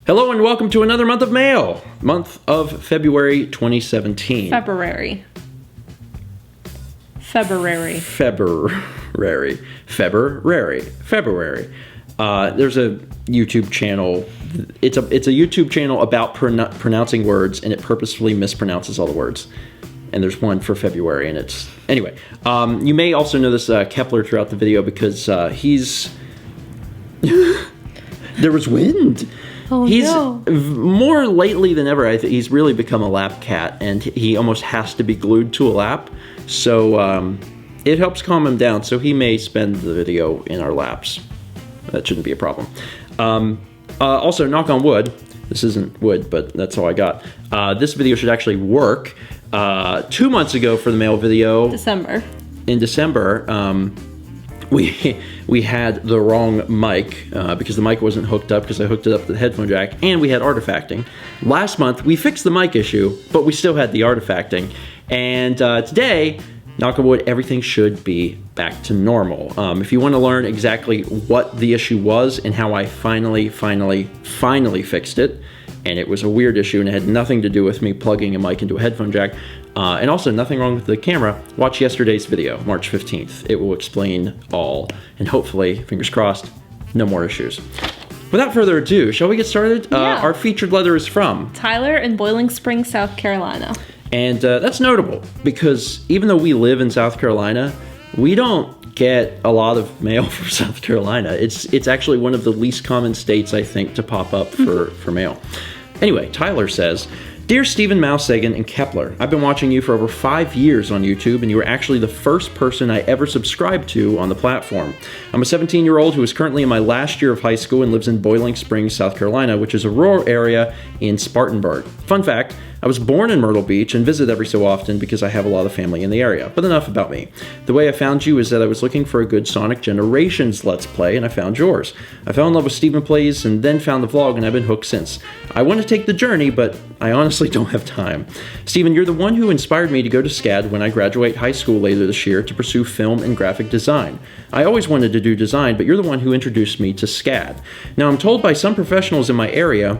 Hello and welcome to another month of mail. Month of February 2017. February. There's a YouTube channel. It's a YouTube channel about pronouncing words, and it purposefully mispronounces all the words. And there's one for February, and it's... Anyway, you may also know this Kepler throughout the video because he's... There was wind. Oh, he's no. More lately than ever, he's really become a lap cat, and he almost has to be glued to a lap. So it helps calm him down, so he may spend the video in our laps. That shouldn't be a problem. Also, knock on wood. This isn't wood, but that's all I got. This video should actually work. 2 months ago for the mail video. In December, we had the wrong mic because the mic wasn't hooked up because I hooked it up to the headphone jack, and we had artifacting. Last month, we fixed the mic issue, but we still had the artifacting. And today, knock on wood, everything should be back to normal. If you want to learn exactly what the issue was and how I finally fixed it, and it was a weird issue and it had nothing to do with me plugging a mic into a headphone jack, and also nothing wrong with the camera, watch yesterday's video, March 15th. It will explain all, and hopefully, fingers crossed, no more issues. Without further ado, shall we get started? Yeah. Our featured letter is from Tyler in Boiling Springs, South Carolina. And that's notable because even though we live in South Carolina, we don't get a lot of mail from South Carolina. It's actually one of the least common states, I think, to pop up for mail. Anyway, Tyler says, "Dear Stephen, Mal, Sagan, and Kepler, I've been watching you for over 5 years on YouTube, and you were actually the first person I ever subscribed to on the platform. I'm a 17-year-old who is currently in my last year of high school and lives in Boiling Springs, South Carolina, which is a rural area in Spartanburg. Fun fact, I was born in Myrtle Beach and visit every so often because I have a lot of family in the area. But enough about me. The way I found you is that I was looking for a good Sonic Generations Let's Play, and I found yours. I fell in love with Stephen Plays and then found the vlog, and I've been hooked since. I want to take the journey, but I honestly don't have time. Stephen, you're the one who inspired me to go to SCAD when I graduate high school later this year to pursue film and graphic design. I always wanted to do design, but you're the one who introduced me to SCAD. Now, I'm told by some professionals in my area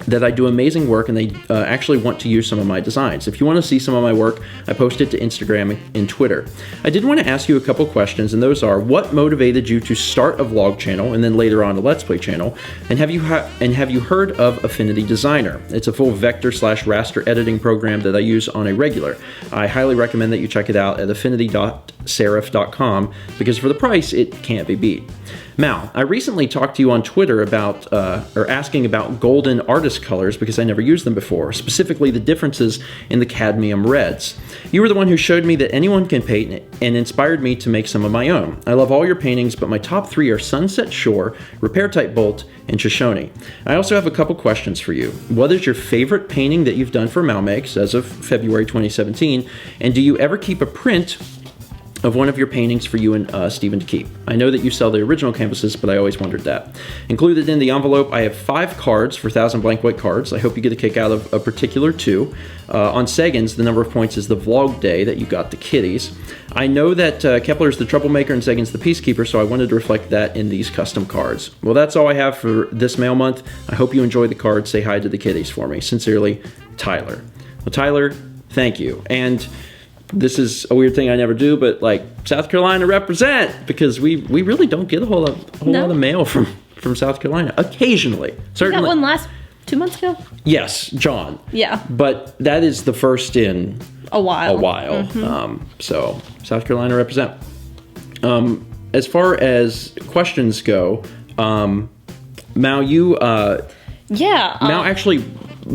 that I do amazing work, and they actually want to use some of my designs. If you want to see some of my work, I post it to Instagram and Twitter. I did want to ask you a couple questions, and those are, what motivated you to start a vlog channel and then later on a Let's Play channel? And have you heard of Affinity Designer? It's a full vector/raster editing program that I use on a regular. I highly recommend that you check it out at affinity.serif.com because for the price, it can't be beat. Mal, I recently talked to you on Twitter about, asking about golden artist colors because I never used them before, specifically the differences in the cadmium reds. You were the one who showed me that anyone can paint and inspired me to make some of my own. I love all your paintings, but my top 3 are Sunset Shore, Repair Type Bolt, and Shoshone. I also have a couple questions for you. What is your favorite painting that you've done for Malmakes as of February 2017? And do you ever keep a print of one of your paintings for you and Stephen to keep? I know that you sell the original canvases, but I always wondered that. Included in the envelope, I have 5 cards for 1,000 blank white cards. I hope you get a kick out of a particular 2. On Sagan's, the number of points is the vlog day that you got the kitties. I know that Kepler is the troublemaker and Sagan's the peacekeeper, so I wanted to reflect that in these custom cards. Well, that's all I have for this mail month. I hope you enjoy the cards. Say hi to the kitties for me. Sincerely, Tyler." Well, Tyler, thank you. And this is a weird thing I never do, but like, South Carolina represent, because we really don't get a whole lot of mail from South Carolina. Occasionally, certainly. We got one 2 months ago. Yes, John. Yeah. But that is the first in a while. So South Carolina represent. As far as questions go, Mal, you Mal actually,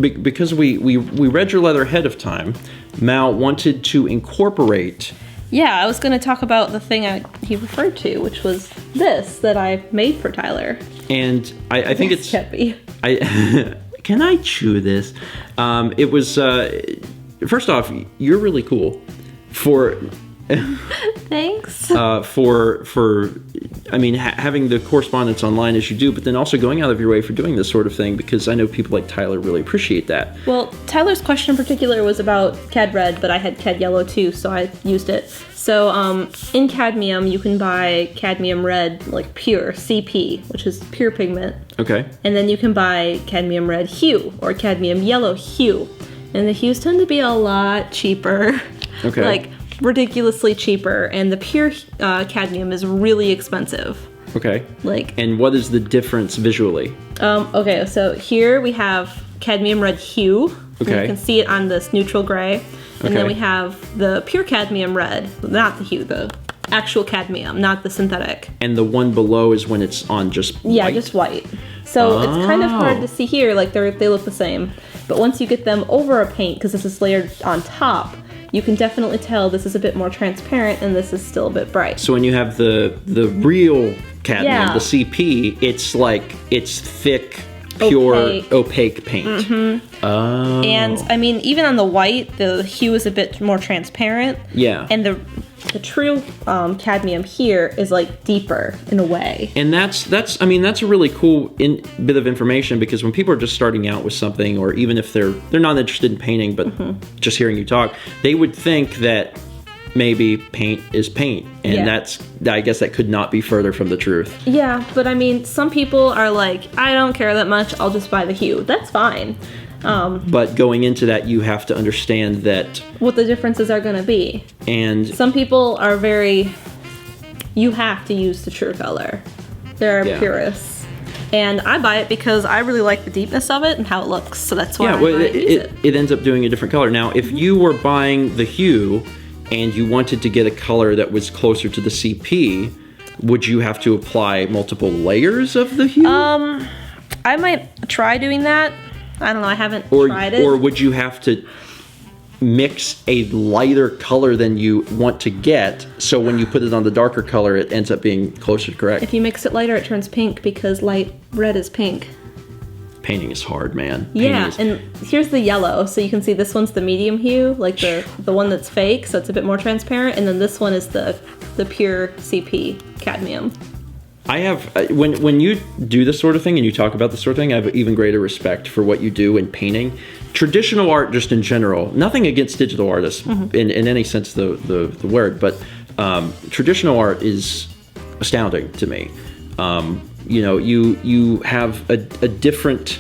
because we read your letter ahead of time, Mal wanted to incorporate. Yeah, I was going to talk about the thing he referred to, which was this that I made for Tyler. And I think it's... Peppy. Can I chew this? It was... first off, you're really cool. For Thanks. I mean, having the correspondence online as you do, but then also going out of your way for doing this sort of thing, because I know people like Tyler really appreciate that. Well, Tyler's question in particular was about Cad Red, but I had Cad Yellow too, so I used it. So in cadmium, you can buy cadmium red, like pure, CP, which is pure pigment. Okay. And then you can buy cadmium red hue or cadmium yellow hue. And the hues tend to be a lot cheaper. Okay. Like ridiculously cheaper. And the pure cadmium is really expensive. Okay. Like. And what is the difference visually? Okay, so here we have cadmium red hue. Okay. And you can see it on this neutral gray. And then we have the pure cadmium red, not the hue, the actual cadmium, not the synthetic. And the one below is when it's on just white? Yeah, just white. So it's kind of hard to see here, like they look the same. But once you get them over a paint, because this is layered on top, you can definitely tell this is a bit more transparent and this is still a bit bright. So when you have the real cadmium, Yeah. the CP, it's thick, pure, opaque paint. Mm-hmm. Oh. And I mean, even on the white, the hue is a bit more transparent. Yeah. And the true cadmium here is like deeper in a way. And that's a really cool bit of information, because when people are just starting out with something, or even if they're not interested in painting, but just hearing you talk, they would think that maybe paint is paint, and I guess that could not be further from the truth. Yeah, but I mean, some people are like, I don't care that much, I'll just buy the hue. That's fine. But going into that, you have to understand that what the differences are going to be. And some people are you have to use the true color. There are purists. And I buy it because I really like the deepness of it and how it looks. So that's why it ends up doing a different color. Now, if you were buying the hue and you wanted to get a color that was closer to the CP, would you have to apply multiple layers of the hue? I might try doing that. I don't know, I haven't tried it. Or would you have to mix a lighter color than you want to get, so when you put it on the darker color, it ends up being closer to correct? If you mix it lighter, it turns pink, because light red is pink. Painting is hard, man. And here's the yellow. So you can see this one's the medium hue, like the one that's fake, so it's a bit more transparent. And then this one is the pure CP cadmium. I have, when you do this sort of thing and you talk about this sort of thing, I have even greater respect for what you do in painting. Traditional art, just in general, nothing against digital artists in any sense of the word, but traditional art is astounding to me. You have a different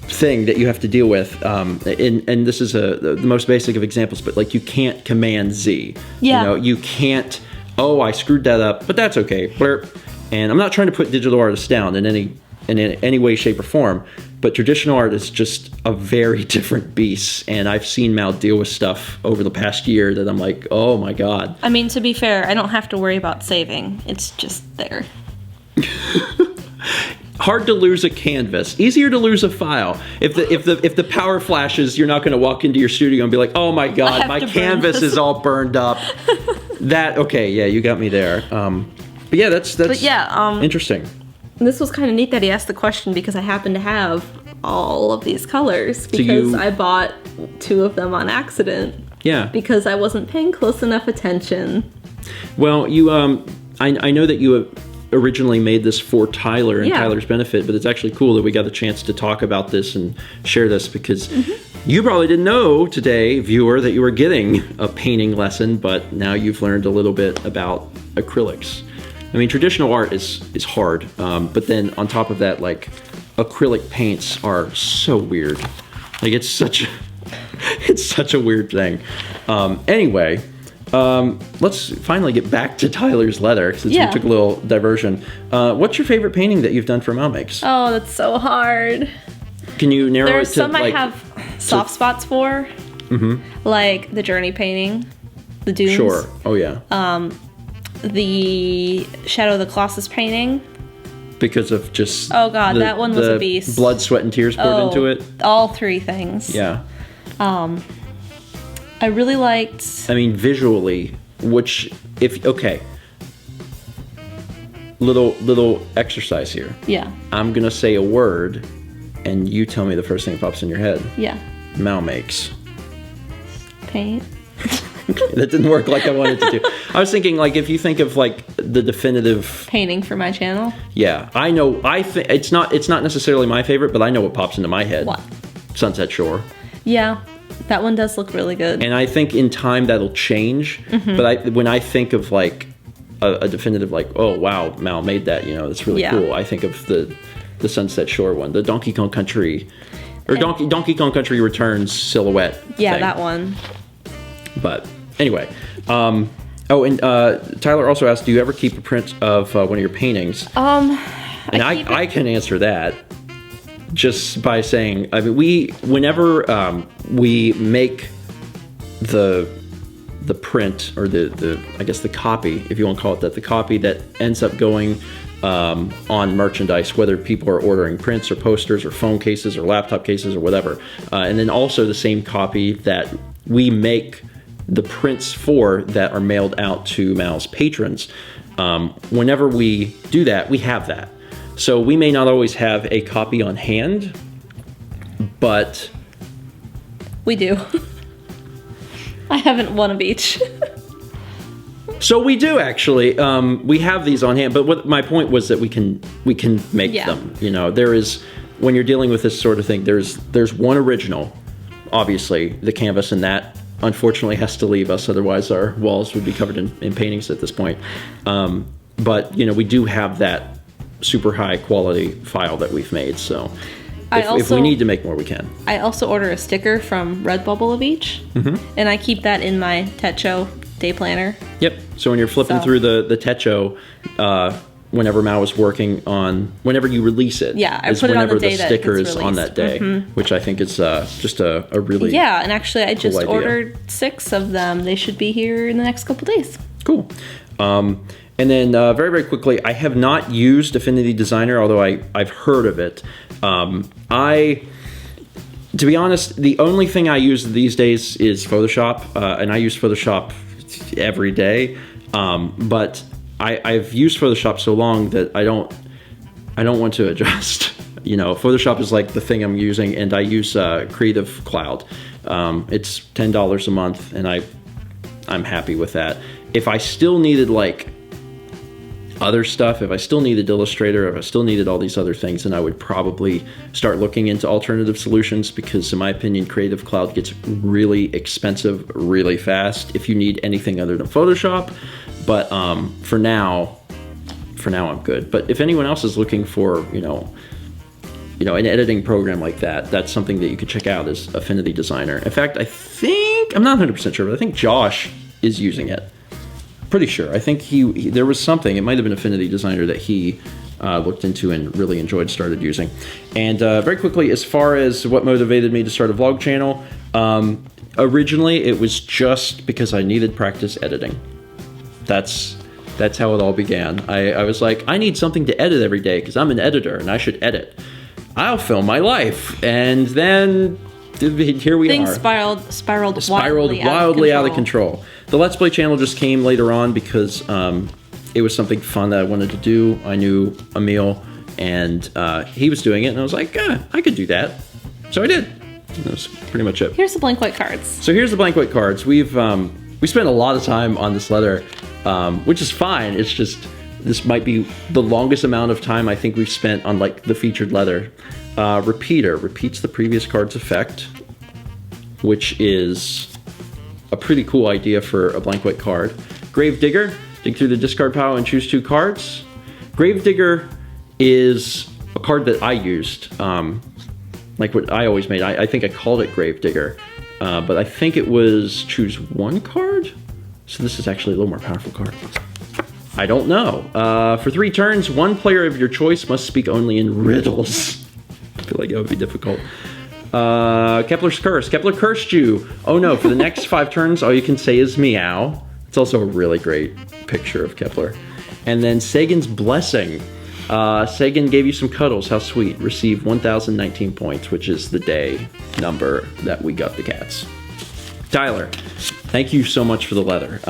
thing that you have to deal with, and this is the most basic of examples, but like you can't Command Z. Yeah. You can't, I screwed that up, but that's okay. Blurp. And I'm not trying to put digital artists down in any way, shape, or form, but traditional art is just a very different beast, and I've seen Mal deal with stuff over the past year that I'm like, oh my god. I mean, to be fair, I don't have to worry about saving. It's just there. Hard to lose a canvas, easier to lose a file. If the power flashes, you're not going to walk into your studio and be like, oh my god, my canvas is all burned up. You got me there. But yeah, that's interesting. This was kind of neat that he asked the question, because I happen to have all of these colors, because I bought 2 of them on accident. Yeah. Because I wasn't paying close enough attention. Well, I know that you originally made this for Tyler and Tyler's benefit, but it's actually cool that we got a chance to talk about this and share this, because you probably didn't know today, viewer, that you were getting a painting lesson, but now you've learned a little bit about acrylics. I mean, traditional art is hard, but then on top of that, like, acrylic paints are so weird. Like, it's such a weird thing. Anyway, let's finally get back to Tyler's letter, since we took a little diversion. What's your favorite painting that you've done for Malmakes? Oh, that's so hard. Can you narrow it to, There's some I have soft spots for, like the Journey painting, the dunes. Sure. Oh yeah. The Shadow of the Colossus painting. Because of just that one was a beast. Blood, sweat, and tears poured into it. All 3 things. Yeah. I really liked. I mean, visually, little exercise here. Yeah. I'm gonna say a word, and you tell me the first thing that pops in your head. Yeah. Malmakes. Paint. That didn't work like I wanted to do. I was thinking, like, if you think of like the definitive painting for my channel. Yeah, I know. I think it's not necessarily my favorite, but I know what pops into my head. What? Sunset Shore. Yeah, that one does look really good. And I think in time that'll change. But when I think of like a definitive, like, oh wow, Mal made that, you know, that's really cool. I think of the Sunset Shore one, the Donkey Kong Country, or Donkey Kong Country Returns silhouette. Yeah, thing. that one. But anyway, and Tyler also asked, do you ever keep a print of one of your paintings? And I can answer that just by saying, I mean, whenever we make the print, or I guess the copy, if you want to call it that, the copy that ends up going on merchandise, whether people are ordering prints or posters or phone cases or laptop cases or whatever, and then also the same copy that we make the prints for that are mailed out to Mal's patrons. Whenever we do that, we have that. So we may not always have a copy on hand, but we do. I haven't one of each. So we do actually. We have these on hand, but what my point was that we can make them. You know, there is, when you're dealing with this sort of thing, there's one original, obviously the canvas, and that unfortunately has to leave us, otherwise our walls would be covered in paintings at this point. But you know, we do have that super high quality file that we've made. So if we need to make more, we can. I also order a sticker from Redbubble of each, and I keep that in my Techo day planner. Yep. So when you're flipping through the Techo, whenever Mal was working on, whenever you release it, I put it on the day that sticker it's is released. on that day, which I think is just a really and actually I just idea. Ordered 6 of them. They should be here in the next couple days. Cool. And then very, very quickly, I have not used Affinity Designer, although I've heard of it. To be honest, the only thing I use these days is Photoshop, and I use Photoshop every day. But I've used Photoshop so long that I don't want to adjust. You know, Photoshop is like the thing I'm using, and I use Creative Cloud. It's $10 a month, and I'm happy with that. If I still needed like other stuff, if I still needed Illustrator, if I still needed all these other things, then I would probably start looking into alternative solutions, because in my opinion, Creative Cloud gets really expensive really fast if you need anything other than Photoshop. But for now I'm good. But if anyone else is looking for, you know, an editing program like that, that's something that you could check out, is Affinity Designer. In fact, I'm not 100% sure, but I think Josh is using it. Pretty sure. I think there was something, it might have been Affinity Designer, that he looked into and really started using. And very quickly, as far as what motivated me to start a vlog channel, originally it was just because I needed practice editing. That's how it all began. I was like, I need something to edit every day because I'm an editor and I should edit. I'll film my life. And then here we are. Things spiraled wildly out of control. The Let's Play channel just came later on because it was something fun that I wanted to do. I knew Emil, and he was doing it, and I was like, I could do that. So I did. And that was pretty much it. Here's the blank white cards. So here's the blank white cards. We spent a lot of time on this letter, which is fine. It's just, this might be the longest amount of time I think we've spent on like the featured letter. Repeater repeats the previous card's effect, which is a pretty cool idea for a blank white card. Gravedigger, dig through the discard pile and choose 2 cards. Gravedigger is a card that I used, like what I always made. I think I called it Gravedigger, but I think it was choose 1 card. So this is actually a little more powerful card. I don't know. For 3 turns, 1 player of your choice must speak only in riddles. I feel like that would be difficult. Kepler's Curse. Kepler cursed you. Oh no, for the next 5 turns, all you can say is meow. It's also a really great picture of Kepler. And then Sagan's Blessing. Sagan gave you some cuddles. How sweet. Receive 1,019 points, which is the day number that we got the cats. Tyler, thank you so much for the letter.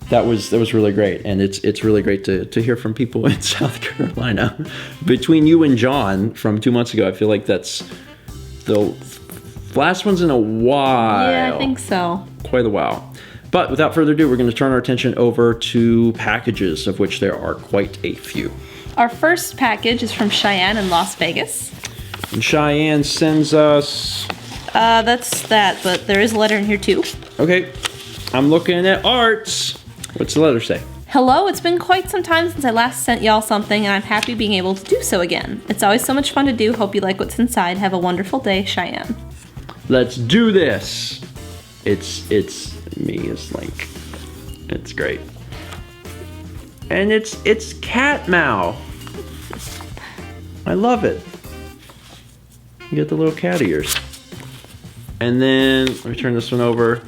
That was really great, and it's really great to hear from people in South Carolina. Between you and John from 2 months ago, I feel like that's the Last one's in a while. Yeah, I think so. Quite a while. But without further ado, we're going to turn our attention over to packages, of which there are quite a few. Our first package is from Cheyenne in Las Vegas. And Cheyenne sends us... That's that, but there is a letter in here too. Okay, I'm looking at arts. What's the letter say? Hello, it's been quite some time since I last sent y'all something, and I'm happy being able to do so again. It's always so much fun to do. Hope you like what's inside. Have a wonderful day, Cheyenne. Let's do this. It's me as Link. It's great. And it's cat meow. I love it. You get the little cat ears. And then let me turn this one over.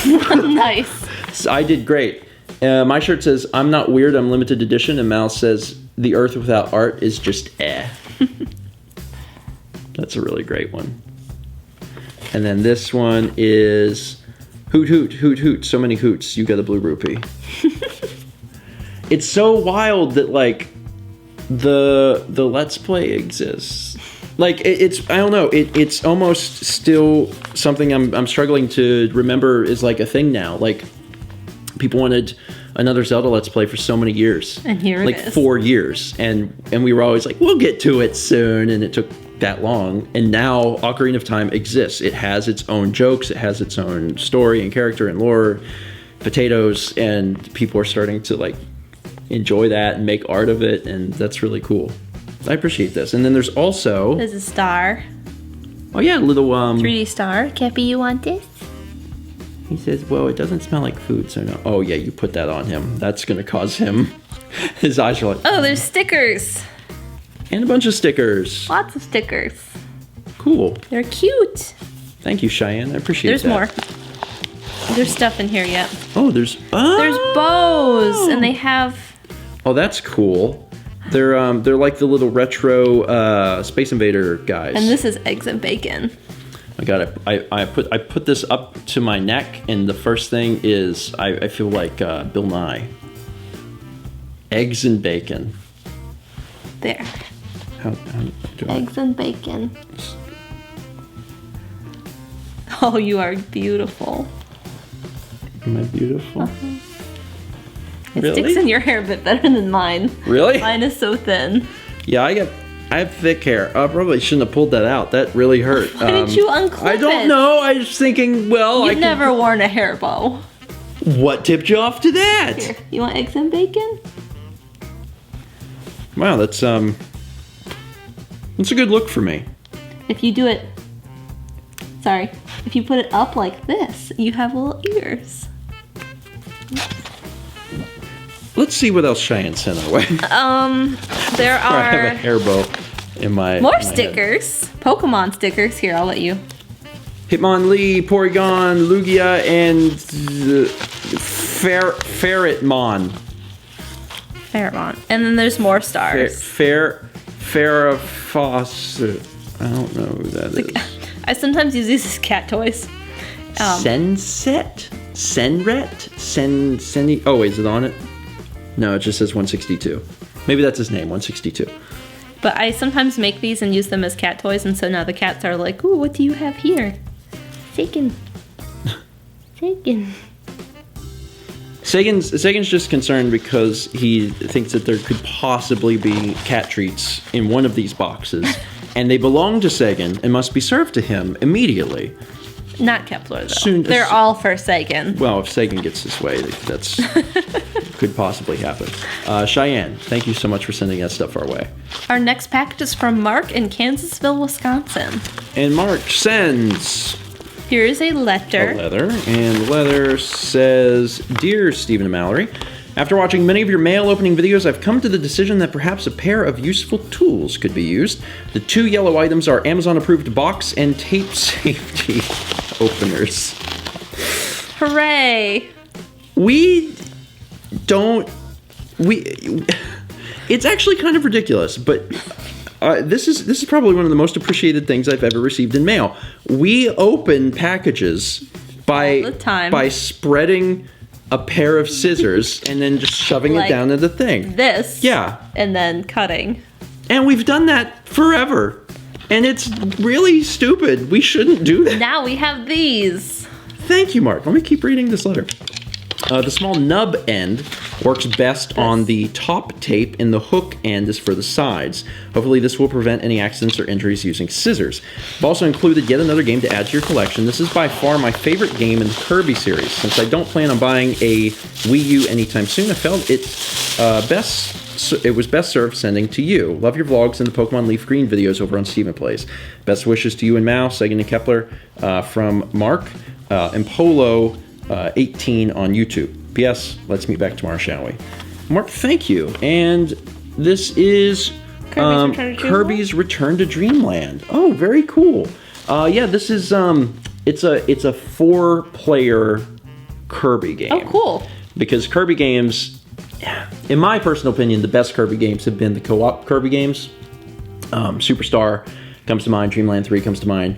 Nice. So I did great. My shirt says, I'm not weird, I'm limited edition. And Mal says, the earth without art is just eh. That's a really great one. And then this one is hoot, hoot, hoot, hoot. So many hoots, you get a blue rupee. It's so wild that, like, the Let's Play exists. Like, it's I don't know, it's almost still something I'm struggling to remember is, like, a thing now. Like, people wanted another Zelda Let's Play for so many years. And here like it is. 4 years. And we were always like, we'll get to it soon. And it took that long. And now Ocarina of Time exists. It has its own jokes. It has its own story and character and lore, potatoes. And people are starting to, like, enjoy that and make art of it. And that's really cool. I appreciate this. And then there's also... There's a star. Oh, yeah, a little... 3D star. Cappy, you want this? He says, well, it doesn't smell like food, so no. Oh, yeah, you put that on him. That's going to cause him... His eyes are like... Oh, there's stickers. And a bunch of stickers. Lots of stickers. Cool. They're cute. Thank you, Cheyenne. I appreciate There's that. more. There's stuff in here yet. Oh, there's... Oh! There's bows, and they have... Oh, that's cool. They're like the little retro Space Invader guys. And this is eggs and bacon. I got it. I put this up to my neck, and the first thing is I feel like Bill Nye. Eggs and bacon. There. How do Eggs and bacon. Oh, you are beautiful. Am I beautiful? It Really? sticks in your hair a bit better than mine. Really? Mine is so thin. Yeah, I have thick hair. I probably shouldn't have pulled that out. That really hurt. Why did you unclip I don't it? know. I was thinking, well, You've never worn a hair bow. What tipped you off to that? Here, you want eggs and bacon? Wow, that's a good look for me. If you do it... Sorry. If you put it up like this, you have little ears. Let's see what else Cheyenne sent our way. There I have a are hair bow in my more in my Stickers. Pokemon stickers. Here, I'll let you. head. Hitmonlee, Porygon, Lugia, and Ferretmon. Pheromone. And then there's more stars. Farafos. I don't know who that is. I sometimes use these as cat toys. Senset? Senret? Oh, wait, is it on it? No, it just says 162. Maybe that's his name, 162. But I sometimes make these and use them as cat toys, and so now the cats are like, ooh, what do you have here? Sagan. Sagan's just concerned because he thinks that there could possibly be cat treats in one of these boxes, and they belong to Sagan and must be served to him immediately. Not Kepler, though. They're all for Sagan. Well, if Sagan gets his way, that's could possibly happen. Cheyenne, thank you so much for sending that stuff our way. Our next package is from Mark in Kansasville, Wisconsin. And Mark sends Here is a letter. and the letter says, Dear Stephen and Mallory, after watching many of your mail opening videos, I've come to the decision that perhaps a pair of useful tools could be used. The two yellow items are Amazon-approved box and tape safety openers. Hooray! It's actually kind of ridiculous, but this is probably one of the most appreciated things I've ever received in mail. We open packages by spreading a pair of scissors and then just shoving it down into the thing. This. Yeah. And then cutting. And we've done that forever. And it's really stupid. We shouldn't do that. Now we have these. Thank you, Mark. Let me keep reading this letter. The small nub end works best on the top tape, and the hook end is for the sides. Hopefully this will prevent any accidents or injuries using scissors. I've also included yet another game to add to your collection. This is by far my favorite game in the Kirby series. Since I don't plan on buying a Wii U anytime soon, I felt it was best served sending to you. Love your vlogs and the Pokemon Leaf Green videos over on Steven Plays. Best wishes to you and Mao, Sagan and Kepler, from Mark and Polo 18 on YouTube. P.S. Let's meet back tomorrow, shall we? Mark, thank you. And this is Kirby's Return to Dreamland. Oh, very cool. Yeah, this is it's a 4-player Kirby game. Oh, cool. Because Kirby games, in my personal opinion, the best Kirby games have been the co-op Kirby games. Superstar comes to mind. Dreamland 3 comes to mind.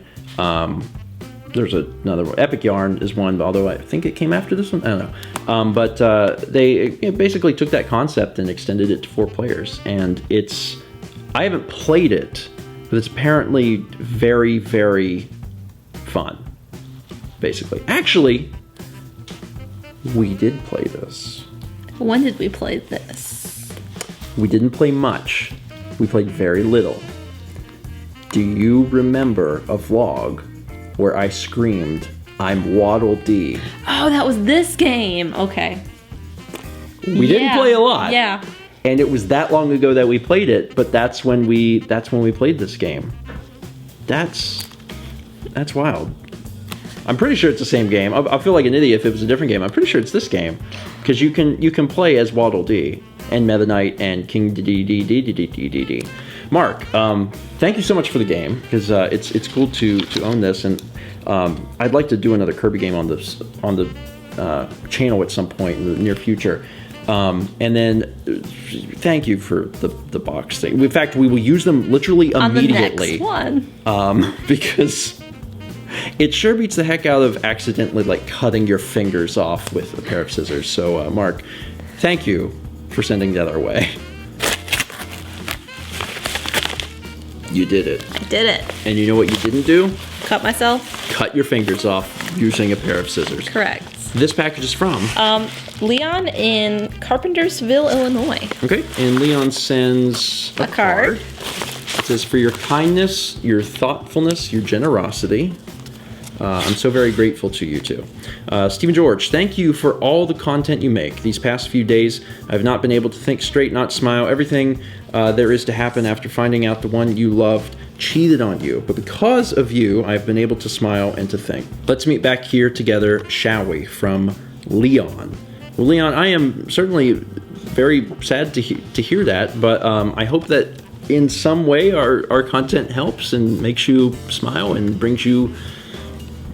There's another one. Epic Yarn is one, although I think it came after this one. I don't know. But they basically took that concept and extended it to 4 players. And I haven't played it, but it's apparently very, very fun, basically. Actually, we did play this. When did we play this? We didn't play much. We played very little. Do you remember a vlog where I screamed, "I'm Waddle Dee"? Oh, that was this game. Okay. We didn't play a lot. Yeah. And it was that long ago that we played it, but that's when we played this game. That's wild. I'm pretty sure it's the same game. I feel like an idiot if it was a different game. I'm pretty sure it's this game, because you can play as Waddle Dee and Meta Knight and King D. Mark, thank you so much for the game, because it's cool to own this, and I'd like to do another Kirby game on the channel at some point in the near future. And then thank you for the box thing. In fact, we will use them literally immediately. On the next one. Because it sure beats the heck out of accidentally like cutting your fingers off with a pair of scissors. So Mark, thank you for sending that our way. You did it. I did it. And you know what you didn't do? Cut myself? Cut your fingers off using a pair of scissors. Correct. This package is from? Leon in Carpentersville, Illinois. Okay, and Leon sends a card. It says, "For your kindness, your thoughtfulness, your generosity. I'm so very grateful to you too. Stephen George, thank you for all the content you make. These past few days, I've not been able to think straight, not smile. Everything there is to happen after finding out the one you loved cheated on you. But because of you, I've been able to smile and to think. Let's meet back here together, shall we?" From Leon. Well, Leon, I am certainly very sad to hear that, but I hope that in some way our content helps and makes you smile and brings you,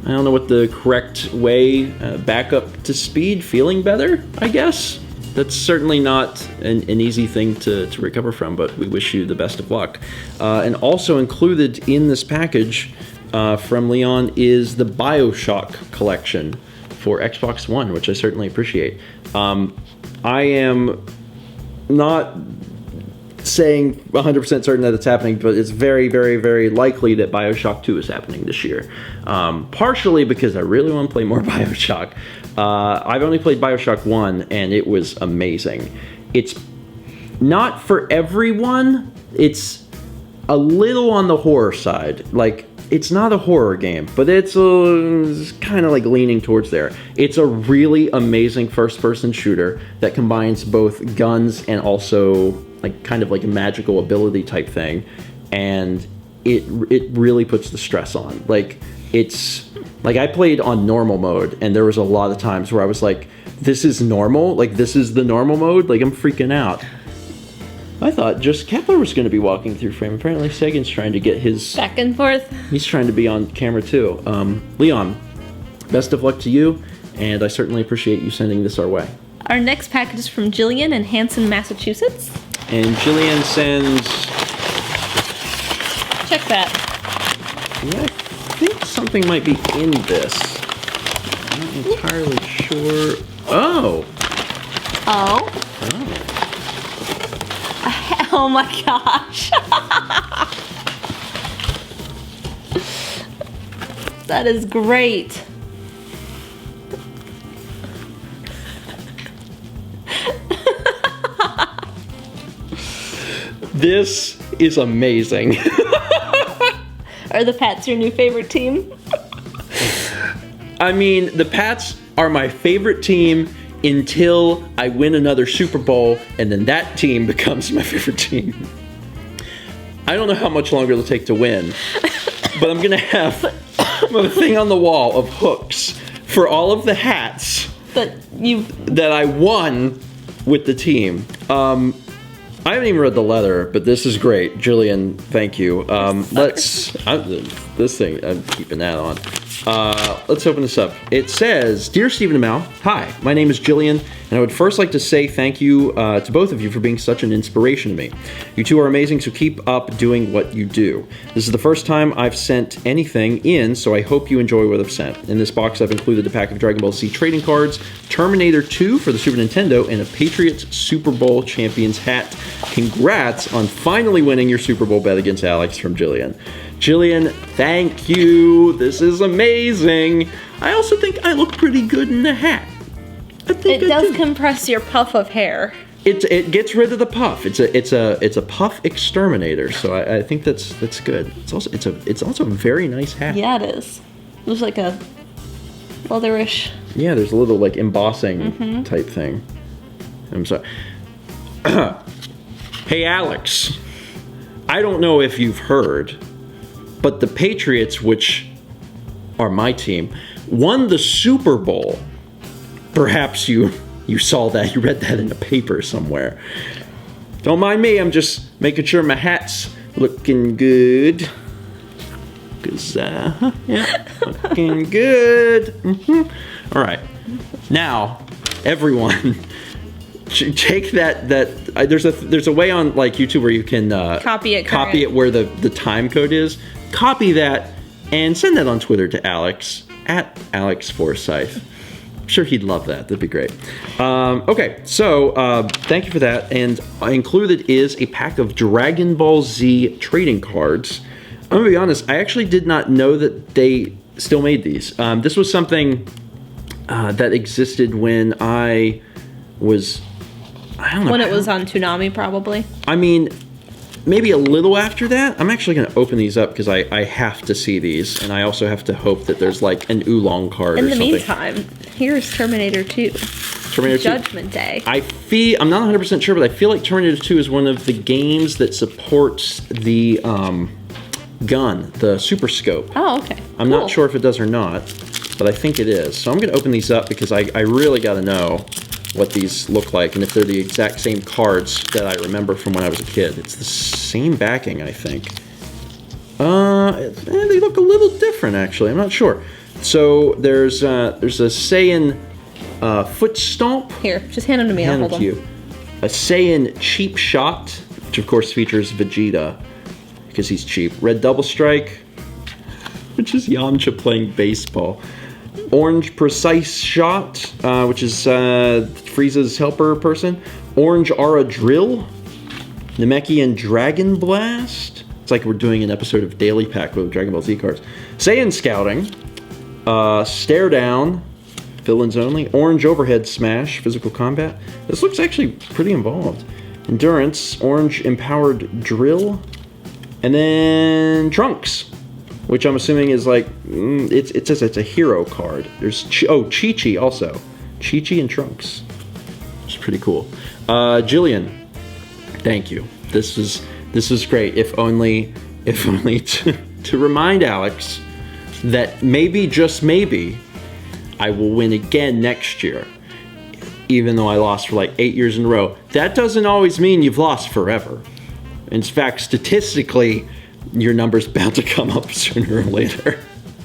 I don't know what the correct way, back up to speed, feeling better, I guess. That's certainly not an easy thing to recover from, but we wish you the best of luck. And also included in this package from Leon is the BioShock collection for Xbox One, which I certainly appreciate. I am not saying 100% certain that it's happening, but it's very, very, very likely that BioShock 2 is happening this year. Partially because I really want to play more BioShock. I've only played BioShock 1, and it was amazing. It's not for everyone. It's a little on the horror side. Like, it's not a horror game, but it's kind of like leaning towards there. It's a really amazing first-person shooter that combines both guns and also like kind of like a magical ability type thing, and it really puts the stress on. Like, it's like I played on normal mode, and there was a lot of times where I was like, this is normal? Like, this is the normal mode? Like, I'm freaking out. I thought just Kepler was going to be walking through frame. Apparently Sagan's trying to get his... Back and forth. He's trying to be on camera too. Leon, best of luck to you, and I certainly appreciate you sending this our way. Our next package is from Jillian in Hanson, Massachusetts. And Jillian sends... Check that. Yeah, I think something might be in this. I'm not entirely sure. Oh! Oh? Oh my gosh. That is great. This is amazing. Are the Pats your new favorite team? I mean, the Pats are my favorite team until I win another Super Bowl, and then that team becomes my favorite team. I don't know how much longer it'll take to win, but I'm gonna have a thing on the wall of hooks for all of the hats that I won with the team. I haven't even read the letter, but this is great. Jillian, thank you. This thing, I'm keeping that on. Let's open this up. It says, Dear Stephen and Mal, hi, my name is Jillian, and I would first like to say thank you to both of you for being such an inspiration to me. You two are amazing, so keep up doing what you do. This is the first time I've sent anything in, so I hope you enjoy what I've sent. In this box, I've included a pack of Dragon Ball Z trading cards, Terminator 2 for the Super Nintendo, and a Patriots Super Bowl Champions hat. Congrats on finally winning your Super Bowl bet against Alex from Jillian. Jillian, thank you. This is amazing. I also think I look pretty good in the hat. It does compress your puff of hair. It gets rid of the puff. It's a puff exterminator. So I think that's good. It's also a very nice hat. Yeah, it is. It looks like a leatherish. Yeah, there's a little like embossing type thing. I'm sorry. Hey Alex, I don't know if you've heard, but the Patriots, which are my team, won the Super Bowl. Perhaps you saw that, you read that in the paper somewhere. Don't mind me, I'm just making sure my hat's looking good. Cause, yeah, looking good. All right, now, everyone, take that. There's a way on like YouTube where you can copy it where the time code is. Copy that and send that on Twitter to Alex at Alex Forsyth. I'm sure he'd love that. That'd be great. Okay, so thank you for that. And included is a pack of Dragon Ball Z trading cards. I'm gonna be honest. I actually did not know that they still made these. This was something that existed when I was. I don't know. When it was on Toonami, probably. I mean, maybe a little after that. I'm actually going to open these up because I have to see these. And I also have to hope that there's like an oolong card or something. In the meantime, here's Terminator 2. Terminator 2. Judgment Day. I'm not 100% sure, but I feel like Terminator 2 is one of the games that supports the gun, the Super Scope. Oh, okay. I'm not sure if it does or not, but I think it is. So I'm going to open these up because I really got to know what these look like and if they're the exact same cards that I remember from when I was a kid. It's the same backing, I think. They look a little different, actually. I'm not sure. So there's a Saiyan foot stomp. Here, just hand them to me. I'll hold them. You. A Saiyan cheap shot, which of course features Vegeta because he's cheap. Red double strike, which is Yamcha playing baseball. Orange Precise Shot, which is Frieza's helper person. Orange Aura Drill. Namekian Dragon Blast. It's like we're doing an episode of Daily Pack with Dragon Ball Z cards. Saiyan Scouting. Stare Down. Villains Only. Orange Overhead Smash. Physical Combat. This looks actually pretty involved. Endurance. Orange Empowered Drill. And then Trunks, which I'm assuming is like, it says it's a hero card. There's, Chi-Chi also. Chi-Chi and Trunks. Which is pretty cool. Jillian, thank you. This is great. If only to remind Alex that maybe, just maybe, I will win again next year. Even though I lost for like 8 years in a row. That doesn't always mean you've lost forever. In fact, statistically, your number's bound to come up sooner or later.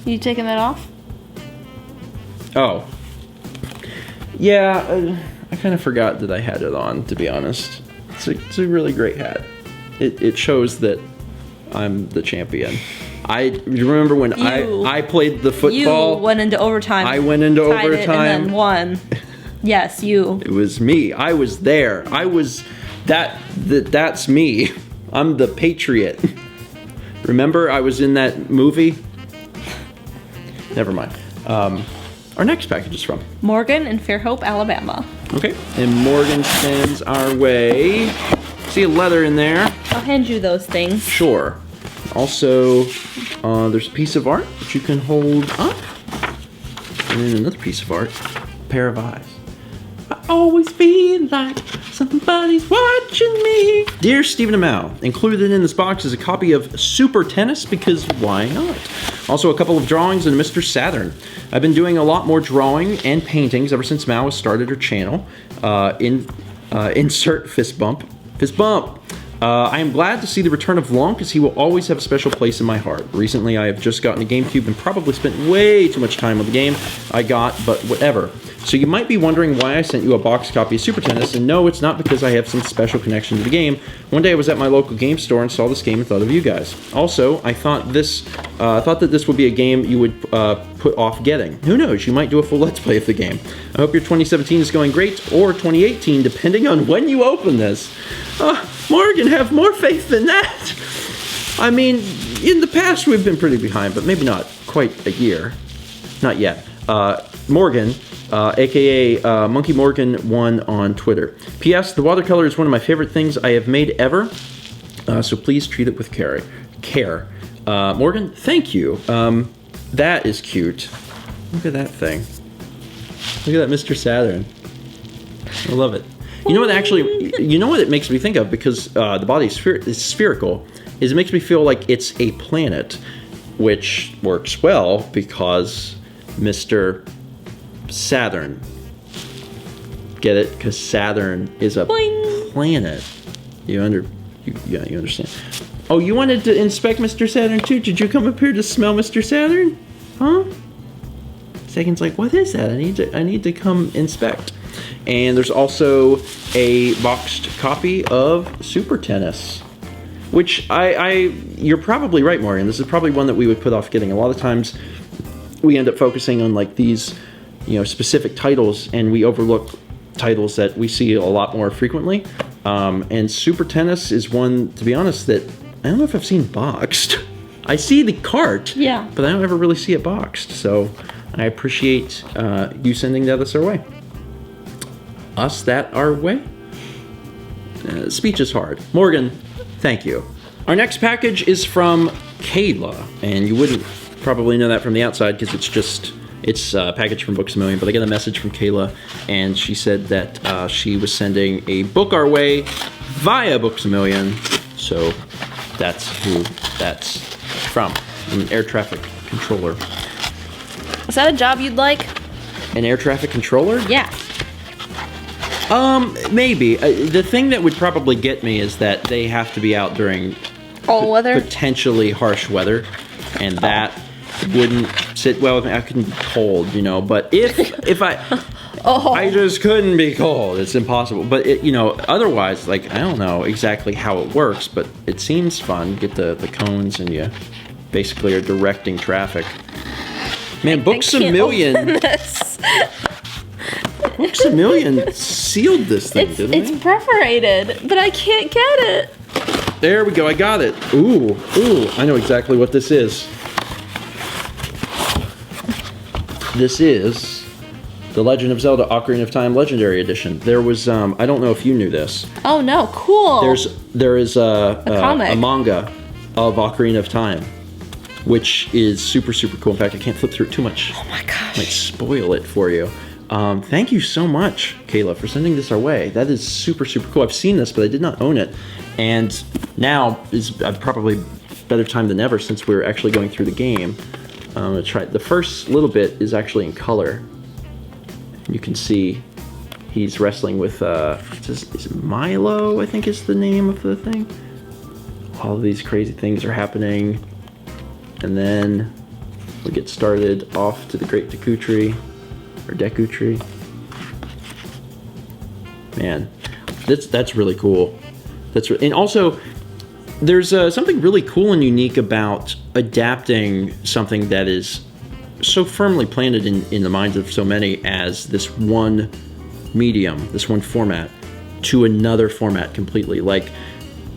You taking that off? Oh. Yeah, I kind of forgot that I had it on, to be honest. It's a really great hat. It shows that I'm the champion. You remember when I played the football? You went into overtime. I went into overtime. And then won. Yes, you. It was me. I was there. That's me. I'm the Patriot. Remember I was in that movie? never mind. Our next package is from Morgan in Fairhope, Alabama. Okay, and Morgan sends our way. See a letter in there. I'll hand you those things. Sure. Also, there's a piece of art that you can hold up. And then another piece of art, a pair of eyes. I always feel like somebody's watching me. Dear Stephen and Mal, included in this box is a copy of Super Tennis, because why not? Also a couple of drawings and Mr. Saturn. I've been doing a lot more drawing and paintings ever since Mal has started her channel. Insert fist bump. Fist bump! I am glad to see the return of Long, because he will always have a special place in my heart. Recently, I have just gotten a GameCube and probably spent way too much time on the game I got, but whatever. So you might be wondering why I sent you a box copy of Super Tennis, and no, it's not because I have some special connection to the game. One day I was at my local game store and saw this game and thought of you guys. Also, I thought that this would be a game you would put off getting. Who knows, you might do a full Let's Play of the game. I hope your 2017 is going great, or 2018, depending on when you open this. Morgan, have more faith than that. I mean, in the past we've been pretty behind, but maybe not quite a year. Not yet. Morgan, aka Monkey Morgan 1 on Twitter. P.S. The watercolor is one of my favorite things I have made ever, so please treat it with care. Morgan, thank you. That is cute. Look at that thing. Look at that Mr. Saturn. I love it. You know what it makes me think of, because the body is spherical, is it makes me feel like it's a planet, which works well because Mr. Saturn. Get it? Because Saturn is a planet. You understand. Oh, you wanted to inspect Mr. Saturn too? Did you come up here to smell Mr. Saturn? Huh? Sagan's like, what is that? I need to come inspect. And there's also a boxed copy of Super Tennis, which you're probably right, Morgan. This is probably one that we would put off getting. A lot of times we end up focusing on like these, specific titles, and we overlook titles that we see a lot more frequently. And Super Tennis is one, to be honest, that I don't know if I've seen boxed. I see the cart, yeah, but I don't ever really see it boxed. So I appreciate you sending that our way. Our way? Speech is hard. Morgan, thank you. Our next package is from Kayla, and you wouldn't probably know that from the outside because it's a package from Books A Million, but I got a message from Kayla, and she said that she was sending a book our way via Books A Million, so that's who that's from. An air traffic controller. Is that a job you'd like? An air traffic controller? Yeah. Maybe. The thing that would probably get me is that they have to be out during all weather, potentially harsh weather, and that wouldn't sit well with me. I couldn't be cold, but if I I just couldn't be cold. It's impossible. But otherwise, like, I don't know exactly how it works, but it seems fun. You get the cones and you basically are directing traffic. Man, Books A Million. Books A Million sealed this thing, didn't it? It's perforated, but I can't get it. There we go, I got it. Ooh, I know exactly what this is. This is The Legend of Zelda Ocarina of Time Legendary Edition. There was, I don't know if you knew this. Oh no, cool. There is a manga of Ocarina of Time, which is super, super cool. In fact, I can't flip through it too much. Oh my gosh. I might spoil it for you. Thank you so much, Kayla, for sending this our way. That is super, super cool. I've seen this, but I did not own it. And now is probably better time than ever since we're actually going through the game. I'm going to try. The first little bit is actually in color. You can see he's wrestling with, is it Milo, I think is the name of the thing. All of these crazy things are happening. And then we get started off to the Great Deku Tree. Or Deku Tree. Man, that's really cool. And also, there's something really cool and unique about adapting something that is so firmly planted in the minds of so many as this one medium, this one format, to another format completely. Like,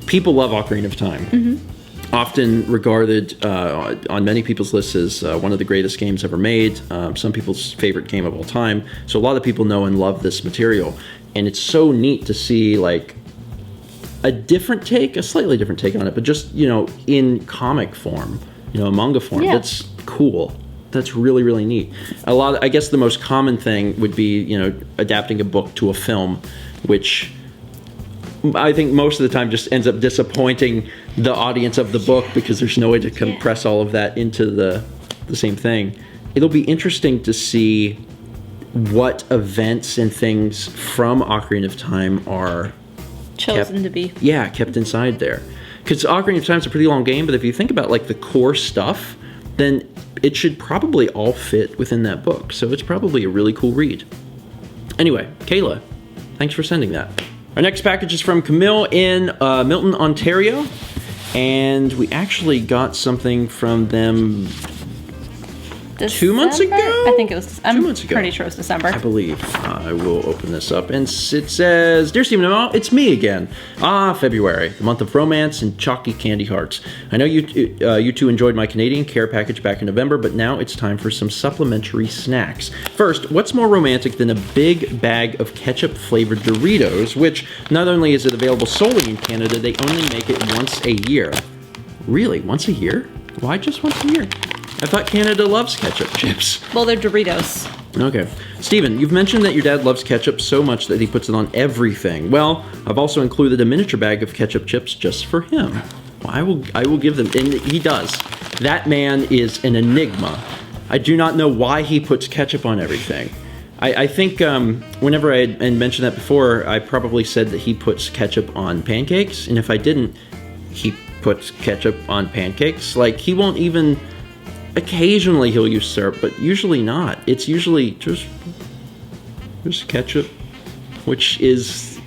people love Ocarina of Time. Mm-hmm. often regarded on many people's lists as one of the greatest games ever made, some people's favorite game of all time. So a lot of people know and love this material, and it's so neat to see like a slightly different take on it, but just, you know, in comic form, you know, manga form. Yeah. That's cool. That's really, really neat. I guess the most common thing would be, you know, adapting a book to a film, which I think most of the time just ends up disappointing the audience of the book because there's no way to compress all of that into the same thing. It'll be interesting to see what events and things from Ocarina of Time are chosen to be. Yeah, kept inside there. Because Ocarina of Time is a pretty long game, but if you think about like the core stuff, then it should probably all fit within that book. So it's probably a really cool read. Anyway, Kayla, thanks for sending that. Our next package is from Camille in Milton, Ontario. And we actually got something from them December? 2 months ago? I think it was. I'm 2 months ago. pretty sure it was December. I believe. I will open this up, and it says, "Dear Stephen and Mel, it's me again. February, the month of romance and chalky candy hearts. I know you two enjoyed my Canadian care package back in November, but now it's time for some supplementary snacks. First, what's more romantic than a big bag of ketchup-flavored Doritos, which not only is it available solely in Canada, they only make it once a year." Really? Once a year? Why just once a year? I thought Canada loves ketchup chips. Well, they're Doritos. Okay. Steven, you've mentioned that your dad loves ketchup so much that he puts it on everything. Well, I've also included a miniature bag of ketchup chips just for him. Well, I will give them, and he does. That man is an enigma. I do not know why he puts ketchup on everything. I think whenever I had mentioned that before, I probably said that he puts ketchup on pancakes, and if I didn't, he puts ketchup on pancakes. Like, he won't even... Occasionally he'll use syrup, but usually not. It's usually just ketchup, which is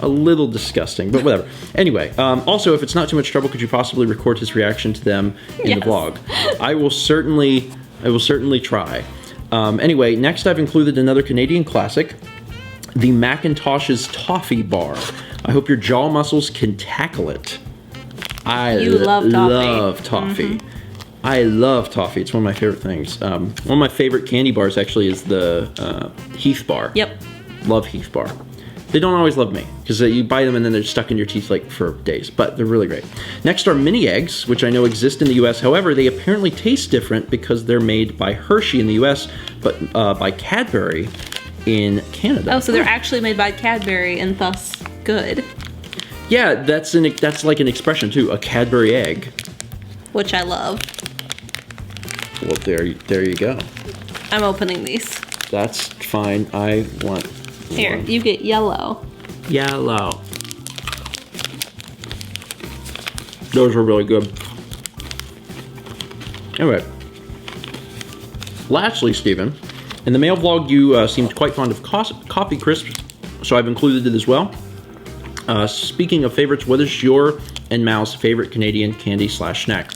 a little disgusting, but whatever. Anyway, also, if it's not too much trouble, could you possibly record his reaction to them in the vlog? I will certainly try. Anyway, next I've included another Canadian classic, the Macintosh's Toffee Bar. I hope your jaw muscles can tackle it. I love toffee. Mm-hmm. I love toffee. It's one of my favorite things. One of my favorite candy bars actually is the Heath Bar. Yep. Love Heath Bar. They don't always love me because you buy them and then they're stuck in your teeth like for days, but they're really great. Next are mini eggs, which I know exist in the US. However, they apparently taste different because they're made by Hershey in the US, but by Cadbury in Canada. Oh, so they're actually made by Cadbury and thus good. Yeah, that's like an expression too, a Cadbury egg. Which I love. Well, there you go. I'm opening these. That's fine. I want Here, one. you get yellow. Yellow. Those are really good. Anyway. Lastly, Stephen, in the mail vlog, you seemed quite fond of coffee crisps, so I've included it as well. Speaking of favorites, what is your and Mal's favorite Canadian candy / snack?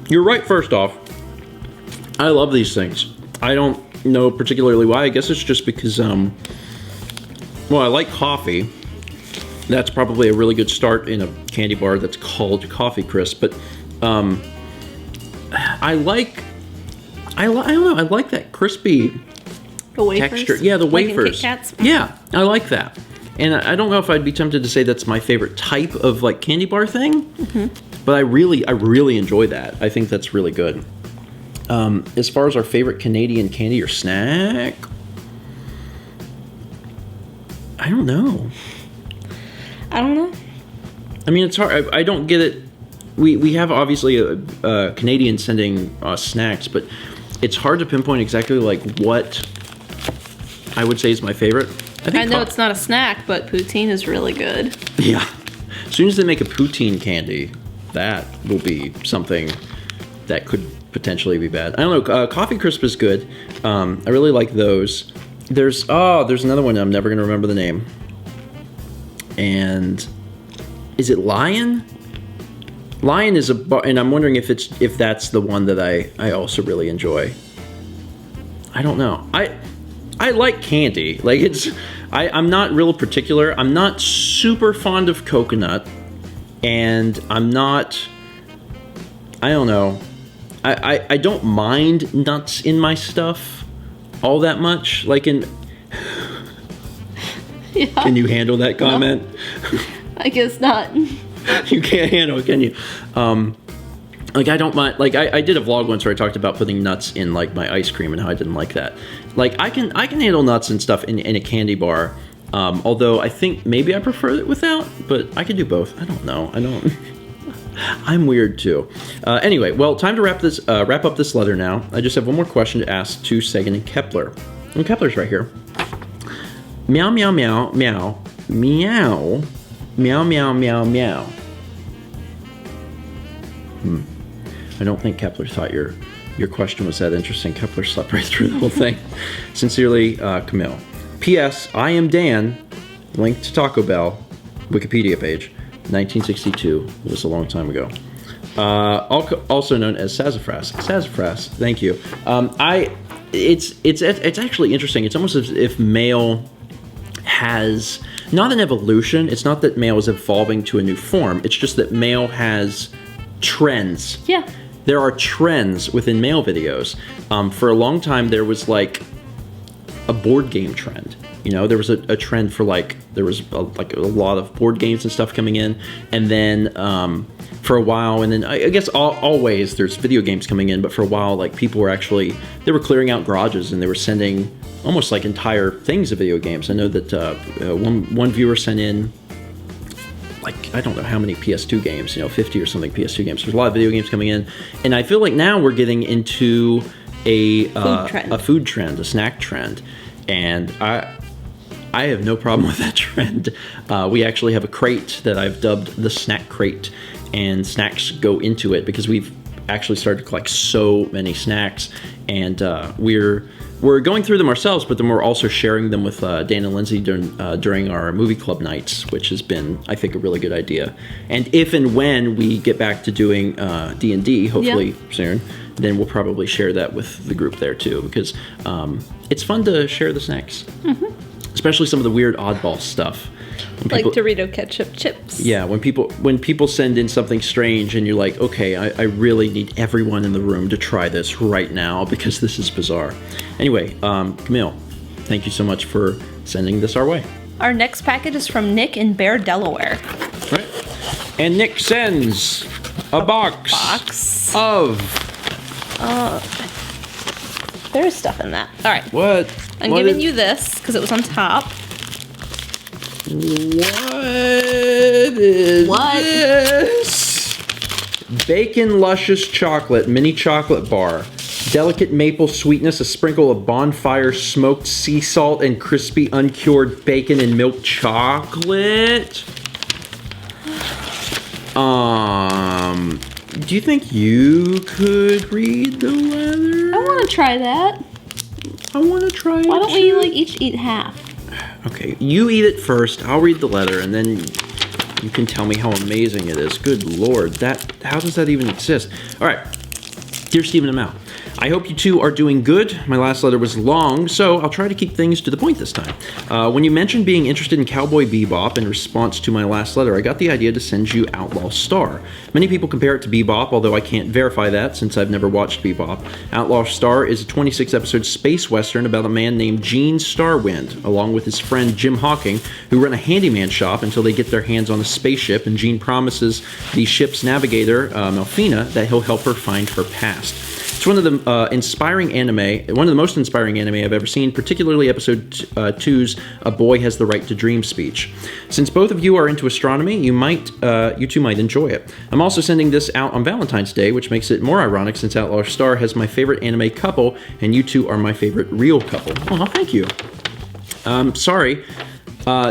You're right, first off. I love these things. I don't know particularly why. I guess it's just because, well, I like coffee. That's probably a really good start in a candy bar that's called Coffee Crisp. But I don't know. I like that crispy texture. Yeah, the wafers. Kit Kats? Yeah, I like that. And I don't know if I'd be tempted to say that's my favorite type of like candy bar thing. Mm-hmm. But I really enjoy that. I think that's really good. As far as our favorite Canadian candy or snack, I don't know. I don't know. I mean, it's hard. I don't get it. We have obviously a Canadian sending snacks, but it's hard to pinpoint exactly like what I would say is my favorite. I know it's not a snack, but poutine is really good. Yeah. As soon as they make a poutine candy, that will be something that could potentially be bad. I don't know. Coffee Crisp is good. I really like those. There's another one. I'm never going to remember the name. And is it Lion? Lion is a bar, and I'm wondering if that's the one that I also really enjoy. I don't know. I like candy. Like I'm not real particular. I'm not super fond of coconut. and I don't know. I don't mind nuts in my stuff all that much. Like in... Yeah. Can you handle that comment? No, I guess not. You can't handle it, can you? Like, I don't mind... Like, I did a vlog once where I talked about putting nuts in, like, my ice cream and how I didn't like that. Like, I can handle nuts and stuff in a candy bar. Although I think maybe I prefer it without, but I can do both. I don't know. I'm weird too. Anyway, well, time to wrap up this letter now. I just have one more question to ask to Sagan and Kepler. And Kepler's right here. Meow, meow, meow, meow, meow, meow, meow, meow, meow. I don't think Kepler thought your question was that interesting. Kepler slept right through the whole thing. Sincerely, Camille. P.S. I am Dan. Link to Taco Bell. Wikipedia page. 1962 was a long time ago. Also known as sassafras. Sassafras. Thank you. It's actually interesting. It's almost as if mail has not an evolution. It's not that mail is evolving to a new form. It's just that mail has trends. Yeah. There are trends within mail videos. For a long time, there was like a board game trend. You know, there was a trend for there was a lot of board games and stuff coming in, and then for a while, and then I guess always there's video games coming in, but for a while, like people were they were clearing out garages and they were sending almost like entire things of video games. I know that one viewer sent in like, I don't know how many PS2 games, 50 or something PS2 games. There's a lot of video games coming in, and I feel like now we're getting into a food trend, a snack trend, and I have no problem with that trend. We actually have a crate that I've dubbed the snack crate, and snacks go into it because we've actually started to collect so many snacks, and we're going through them ourselves, but then we're also sharing them with Dan and Lindsay during our movie club nights, which has been, I think, a really good idea. And if and when we get back to doing D&D, hopefully soon, then we'll probably share that with the group there too, because it's fun to share the snacks. Mm-hmm. Especially some of the weird oddball stuff. Like Dorito ketchup chips. Yeah, when people send in something strange and you're like, okay, I really need everyone in the room to try this right now because this is bizarre. Anyway, Camille, thank you so much for sending this our way. Our next package is from Nick in Bear, Delaware. Right. And Nick sends a box of... There's stuff in that. All right. What? I'm giving you this because it was on top. What is this? Bacon Luscious Chocolate Mini Chocolate Bar. Delicate maple sweetness, a sprinkle of bonfire smoked sea salt, and crispy uncured bacon and milk chocolate. Do you think you could read the letter? I want to try that. I want to try it. Why don't we each eat half? Okay, you eat it first. I'll read the letter, and then you can tell me how amazing it is. Good Lord, how does that even exist? All right, dear Stephen and Mal, I hope you two are doing good. My last letter was long, so I'll try to keep things to the point this time. When you mentioned being interested in Cowboy Bebop in response to my last letter, I got the idea to send you Outlaw Star. Many people compare it to Bebop, although I can't verify that since I've never watched Bebop. Outlaw Star is a 26-episode space western about a man named Gene Starwind, along with his friend Jim Hawking, who run a handyman shop until they get their hands on a spaceship, and Gene promises the ship's navigator, Melfina, that he'll help her find her past. It's one of the one of the most inspiring anime I've ever seen, particularly episode 2's "A Boy Has the Right to Dream" speech. Since both of you are into astronomy, you two might enjoy it. I'm also sending this out on Valentine's Day, which makes it more ironic since Outlaw Star has my favorite anime couple, and you two are my favorite real couple. Oh, thank you. Sorry.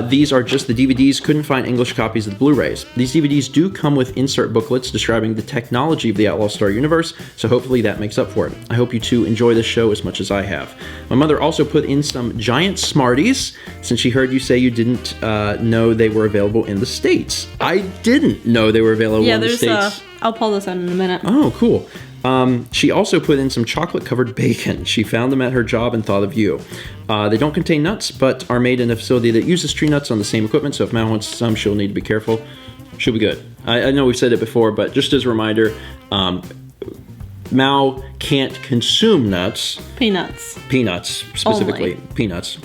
These are just the DVDs, couldn't find English copies of the Blu-rays. These DVDs do come with insert booklets describing the technology of the Outlaw Star universe, so hopefully that makes up for it. I hope you two enjoy this show as much as I have. My mother also put in some giant Smarties, since she heard you say you didn't know they were available in the States. I didn't know they were available in the States. I'll pull this out in a minute. Oh, cool. She also put in some chocolate-covered bacon. She found them at her job and thought of you. They don't contain nuts, but are made in a facility that uses tree nuts on the same equipment, so if Mal wants some, she'll need to be careful. Should be good. I know we've said it before, but just as a reminder, Mao can't consume nuts. Peanuts, specifically. Only. Peanuts.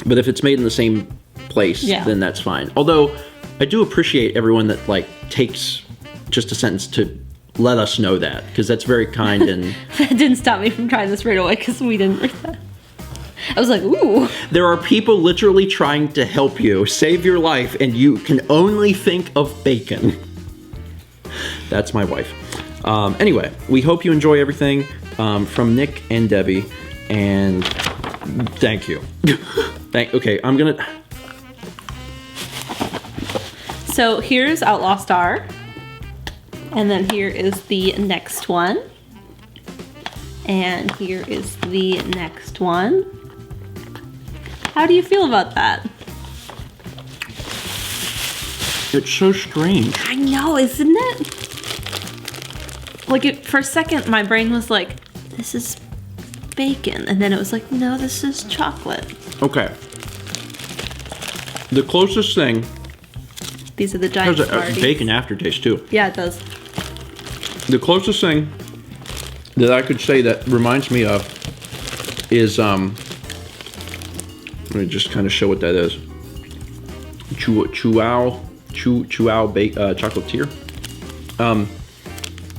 But if it's made in the same place, then that's fine. Although, I do appreciate everyone that, like, takes just a sentence to let us know that, because that's very kind and... That didn't stop me from trying this right away, because we didn't read that. I was like, ooh. There are people literally trying to help you, save your life, and you can only think of bacon. That's my wife. Anyway, we hope you enjoy everything from Nick and Debbie, and thank you. Okay, I'm gonna... So here's Outlaw Star, and then here is the next one, and here is the next one. How do you feel about that? It's so strange. I know, isn't it? Like, for a second, my brain was like, this is bacon. And then it was like, no, this is chocolate. Okay. The closest thing... These are the giant There's a Smarties. bacon aftertaste, too. Yeah, it does. The closest thing that I could say that reminds me of is... Let me just kind of show what that is. Chocolatier.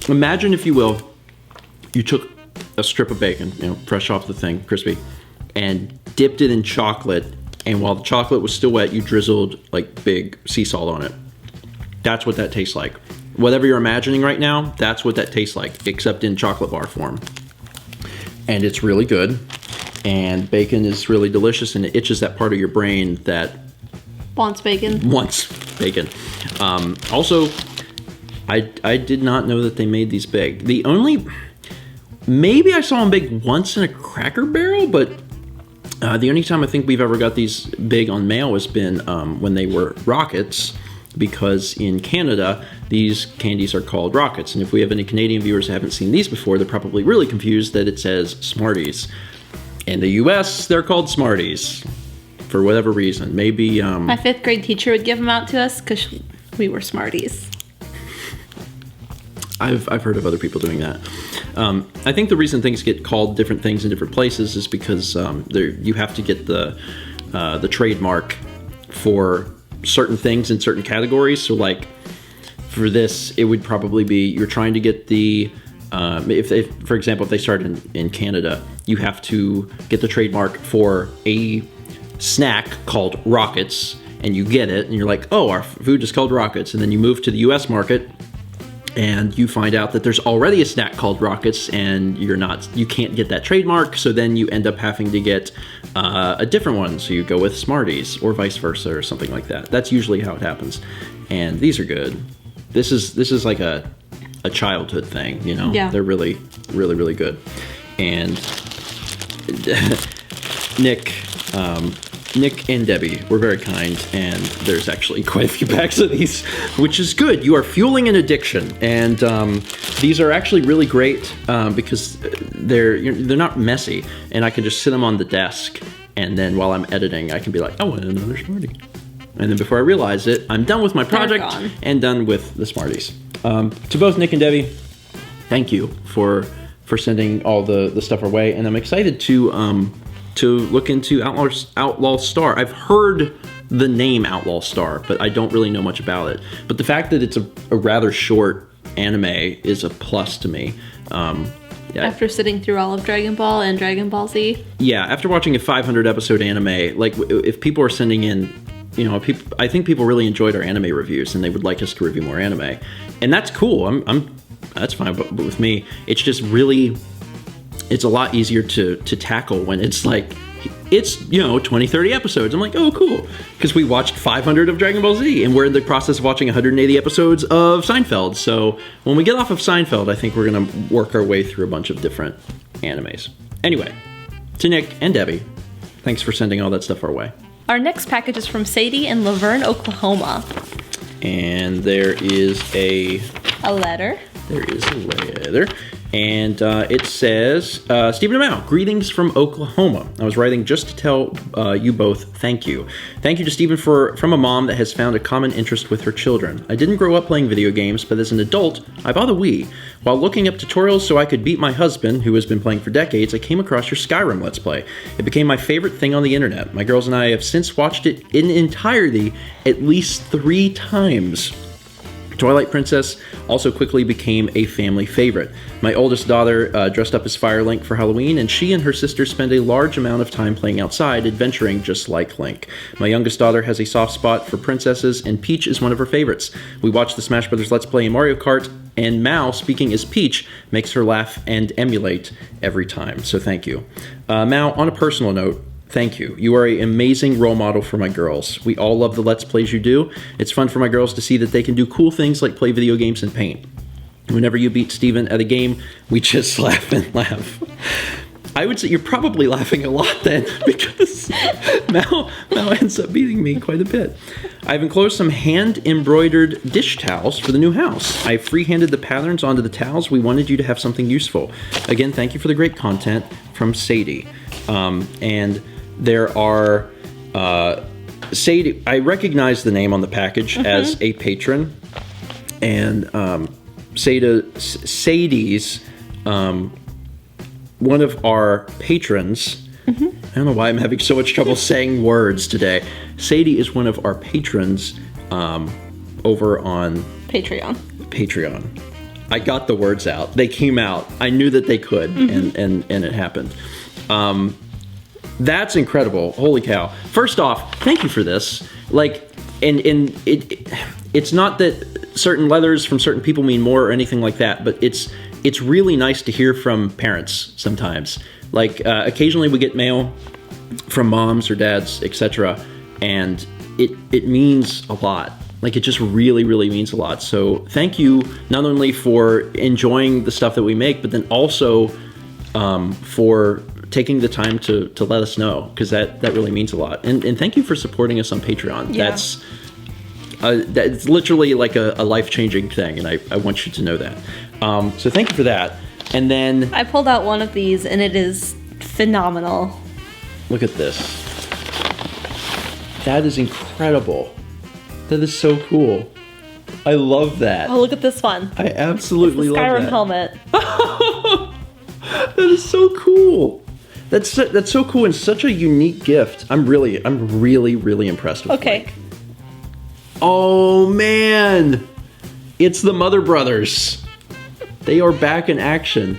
Imagine, if you will, you took a strip of bacon, fresh off the thing, crispy, and dipped it in chocolate, and while the chocolate was still wet, you drizzled like big sea salt on it. That's what that tastes like. Whatever you're imagining right now, that's what that tastes like, except in chocolate bar form. And it's really good. And bacon is really delicious, and it itches that part of your brain that wants bacon. Also, I did not know that they made these big. Maybe I saw them big once in a Cracker Barrel, but the only time I think we've ever got these big on mail has been when they were Rockets, because in Canada, these candies are called Rockets. And if we have any Canadian viewers who haven't seen these before, they're probably really confused that it says Smarties. In the US, they're called Smarties for whatever reason. Maybe my 5th grade teacher would give them out to us because we were Smarties. I've heard of other people doing that. I think the reason things get called different things in different places is because you have to get the trademark for certain things in certain categories. So, like, for this, it would probably be you're trying to get the for example, if they start in Canada, you have to get the trademark for a snack called Rockets, and you get it, and you're like, oh, our food is called Rockets. And then you move to the US market, and you find out that there's already a snack called Rockets, and you can't get that trademark, so then you end up having to get a different one. So you go with Smarties, or vice versa, or something like that. That's usually how it happens. And these are good. This is like a childhood thing, Yeah. They're really, really, really good. And Nick and Debbie were very kind, and there's actually quite a few packs of these, which is good. You are fueling an addiction, and these are actually really great because they're not messy, and I can just sit them on the desk, and then while I'm editing, I can be like, I want another Smartie. And then before I realize it, I'm done with my project and done with the Smarties. To both Nick and Debbie, thank you for sending all the stuff our way, and I'm excited to look into Outlaw Star. I've heard the name Outlaw Star, but I don't really know much about it. But the fact that it's a rather short anime is a plus to me. After sitting through all of Dragon Ball and Dragon Ball Z? Yeah, after watching a 500 episode anime, like if people are sending in, I think people really enjoyed our anime reviews and they would like us to review more anime. And that's cool. That's fine, but with me, it's just really, it's a lot easier to tackle when it's like, it's 20, 30 episodes. I'm like, oh, cool, because we watched 500 of Dragon Ball Z, and we're in the process of watching 180 episodes of Seinfeld. So when we get off of Seinfeld, I think we're gonna work our way through a bunch of different animes. Anyway, to Nick and Debbie, thanks for sending all that stuff our way. Our next package is from Sadie in Laverne, Oklahoma. And there is a a letter. There is a letter. And it says, Stephen and Mal, greetings from Oklahoma. I was writing just to tell you both thank you. Thank you to Stephen from a mom that has found a common interest with her children. I didn't grow up playing video games, but as an adult, I bought a Wii. While looking up tutorials so I could beat my husband, who has been playing for decades, I came across your Skyrim Let's Play. It became my favorite thing on the internet. My girls and I have since watched it in entirety at least 3 times. Twilight Princess also quickly became a family favorite. My oldest daughter dressed up as Fire Link for Halloween, and she and her sister spend a large amount of time playing outside, adventuring just like Link. My youngest daughter has a soft spot for princesses, and Peach is one of her favorites. We watch the Smash Bros. Let's Play in Mario Kart, and Mal, speaking as Peach, makes her laugh and emulate every time, so thank you. Mal, on a personal note, thank you. You are an amazing role model for my girls. We all love the Let's Plays you do. It's fun for my girls to see that they can do cool things like play video games and paint. Whenever you beat Steven at a game, we just laugh and laugh. I would say you're probably laughing a lot then, because Mal ends up beating me quite a bit. I've enclosed some hand-embroidered dish towels for the new house. I freehanded the patterns onto the towels. We wanted you to have something useful. Again, thank you for the great content from Sadie. And there are, Sadie, I recognize the name on the package as a patron, and Sadie's, one of our patrons, I don't know why I'm having so much trouble saying words today. Sadie is one of our patrons over on Patreon. I got the words out. They came out. I knew that they could, and it happened. That's incredible. Holy cow. First off, thank you for this. Like, and it's not that certain letters from certain people mean more or anything like that, but it's really nice to hear from parents sometimes. Like, occasionally we get mail from moms or dads, etc., and it means a lot. Like, it just really, really means a lot. So thank you not only for enjoying the stuff that we make, but then also for taking the time to let us know, because that really means a lot. And thank you for supporting us on Patreon. Yeah. That's literally like a life-changing thing, and I want you to know that. So thank you for that. And then I pulled out one of these, and it is phenomenal. Look at this. That is incredible. That is so cool. I love that. Oh, look at this one. I absolutely love that. Skyrim helmet. That is so cool. That's so cool and such a unique gift. I'm really impressed with Link. Oh man, it's the Mother Brothers. They are back in action.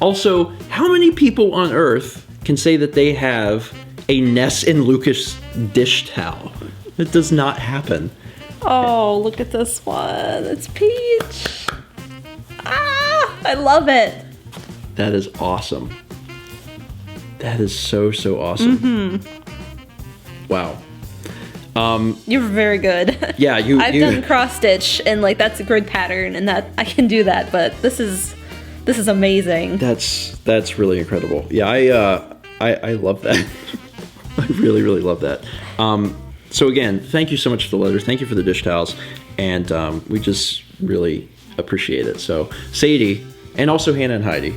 Also, how many people on Earth can say that they have a Ness and Lucas dish towel? It does not happen. Oh, look at this one. It's Peach. Ah, I love it. That is awesome. That is so awesome. Wow. You're very good. Yeah, I've done cross stitch, and like that's a grid pattern, and that I can do that. But this is amazing. That's really incredible. Yeah, I love that. I really love that. So again, thank you so much for the letters. Thank you for the dish towels, and we just really appreciate it. So Sadie, and also Hannah and Heidi,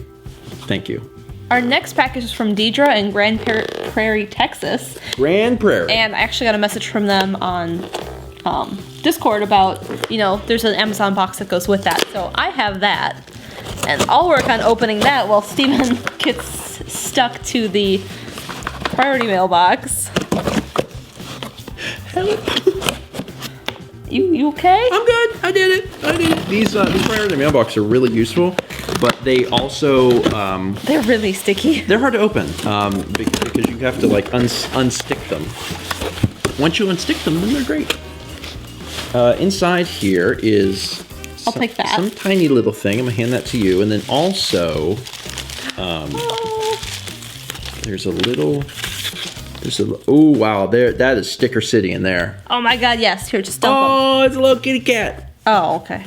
thank you. Our next package is from Deidre in Grand Prairie, Texas. Grand Prairie. And I actually got a message from them on Discord about, there's an Amazon box that goes with that. So I have that. And I'll work on opening that while Steven gets stuck to the priority mailbox. Help. You okay? I'm good. I did it. These priority mailboxes are really useful, but they also they're really sticky. They're hard to open because you have to like unstick them. Once you unstick them, then they're great. Inside here is some tiny little thing. I'm gonna hand that to you, and then also there's a little. Oh wow, that is Sticker City in there. Oh my god, yes. Here, just dump them. Oh, it's a little kitty cat. Oh, okay.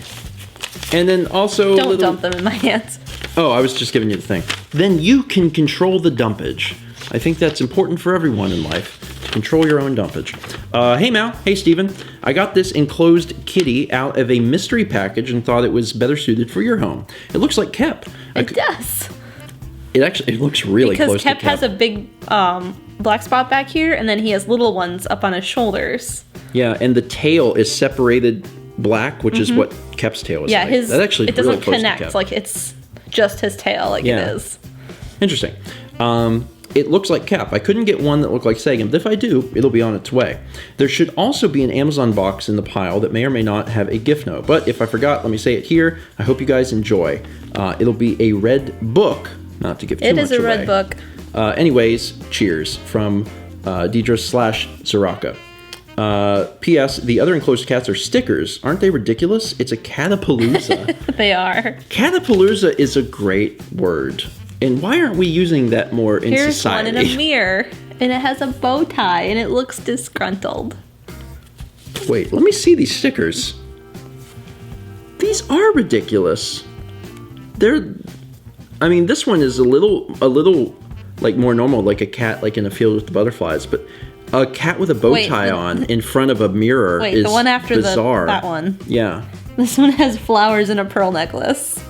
And then also don't dump them in my hands. Oh, I was just giving you the thing. Then you can control the dumpage. I think that's important for everyone in life. Control your own dumpage. Hey Mal, hey Steven. I got this enclosed kitty out of a mystery package and thought it was better suited for your home. It looks like Kep. It does. It looks really close to Kep. Because Kep has a big black spot back here, and then he has little ones up on his shoulders. Yeah, and the tail is separated black, which is what Kep's tail is like. Yeah, that actually it doesn't really close connect. to Kep. Like, it's just his tail, it is. Interesting. It looks like Kep. I couldn't get one that looked like Sagan, but if I do, it'll be on its way. There should also be an Amazon box in the pile that may or may not have a gift note, but if I forgot, let me say it here. I hope you guys enjoy. It'll be a red book, not to give too much away. It is a red book. Anyways, cheers from Deidre/Zaraka. P.S. The other enclosed cats are stickers. Aren't they ridiculous? It's a catapalooza. They are. Catapalooza is a great word. And why aren't we using that more in society? Here's one in a mirror, and it has a bow tie, and it looks disgruntled. Wait, let me see these stickers. These are ridiculous. This one is a little like more normal, like a cat like in a field with the butterflies, but a cat with a bow tie on in front of a mirror is the one after bizarre. that one. Yeah. This one has flowers and a pearl necklace.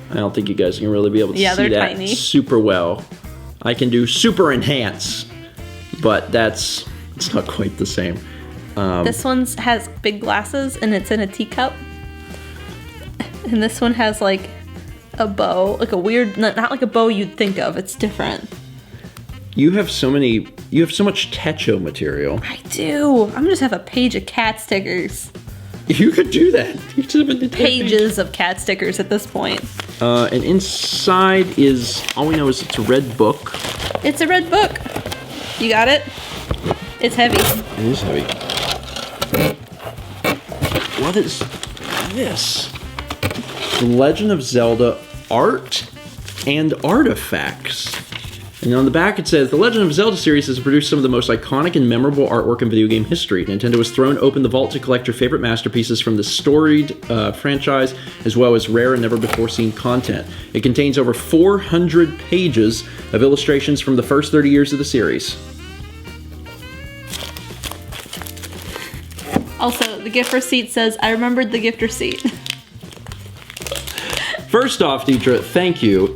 I don't think you guys can really be able to see they're that tiny. super well. I can do super enhance, but it's not quite the same. This one has big glasses and it's in a teacup. And this one has like a bow, like a weird, not like a bow you'd think of. It's different. You have so much Techo material. I do. I'm gonna just have a page of cat stickers. You could do that. You could have pages of cat stickers at this point. And inside all we know is it's a red book. It's a red book. You got it? It's heavy. It is heavy. What is this? The Legend of Zelda Art and Artifacts. And on the back it says, The Legend of Zelda series has produced some of the most iconic and memorable artwork in video game history. Nintendo has thrown open the vault to collect your favorite masterpieces from the storied franchise, as well as rare and never-before-seen content. It contains over 400 pages of illustrations from the first 30 years of the series. Also, the gift receipt says, I remembered the gift receipt. First off, Deidre, thank you.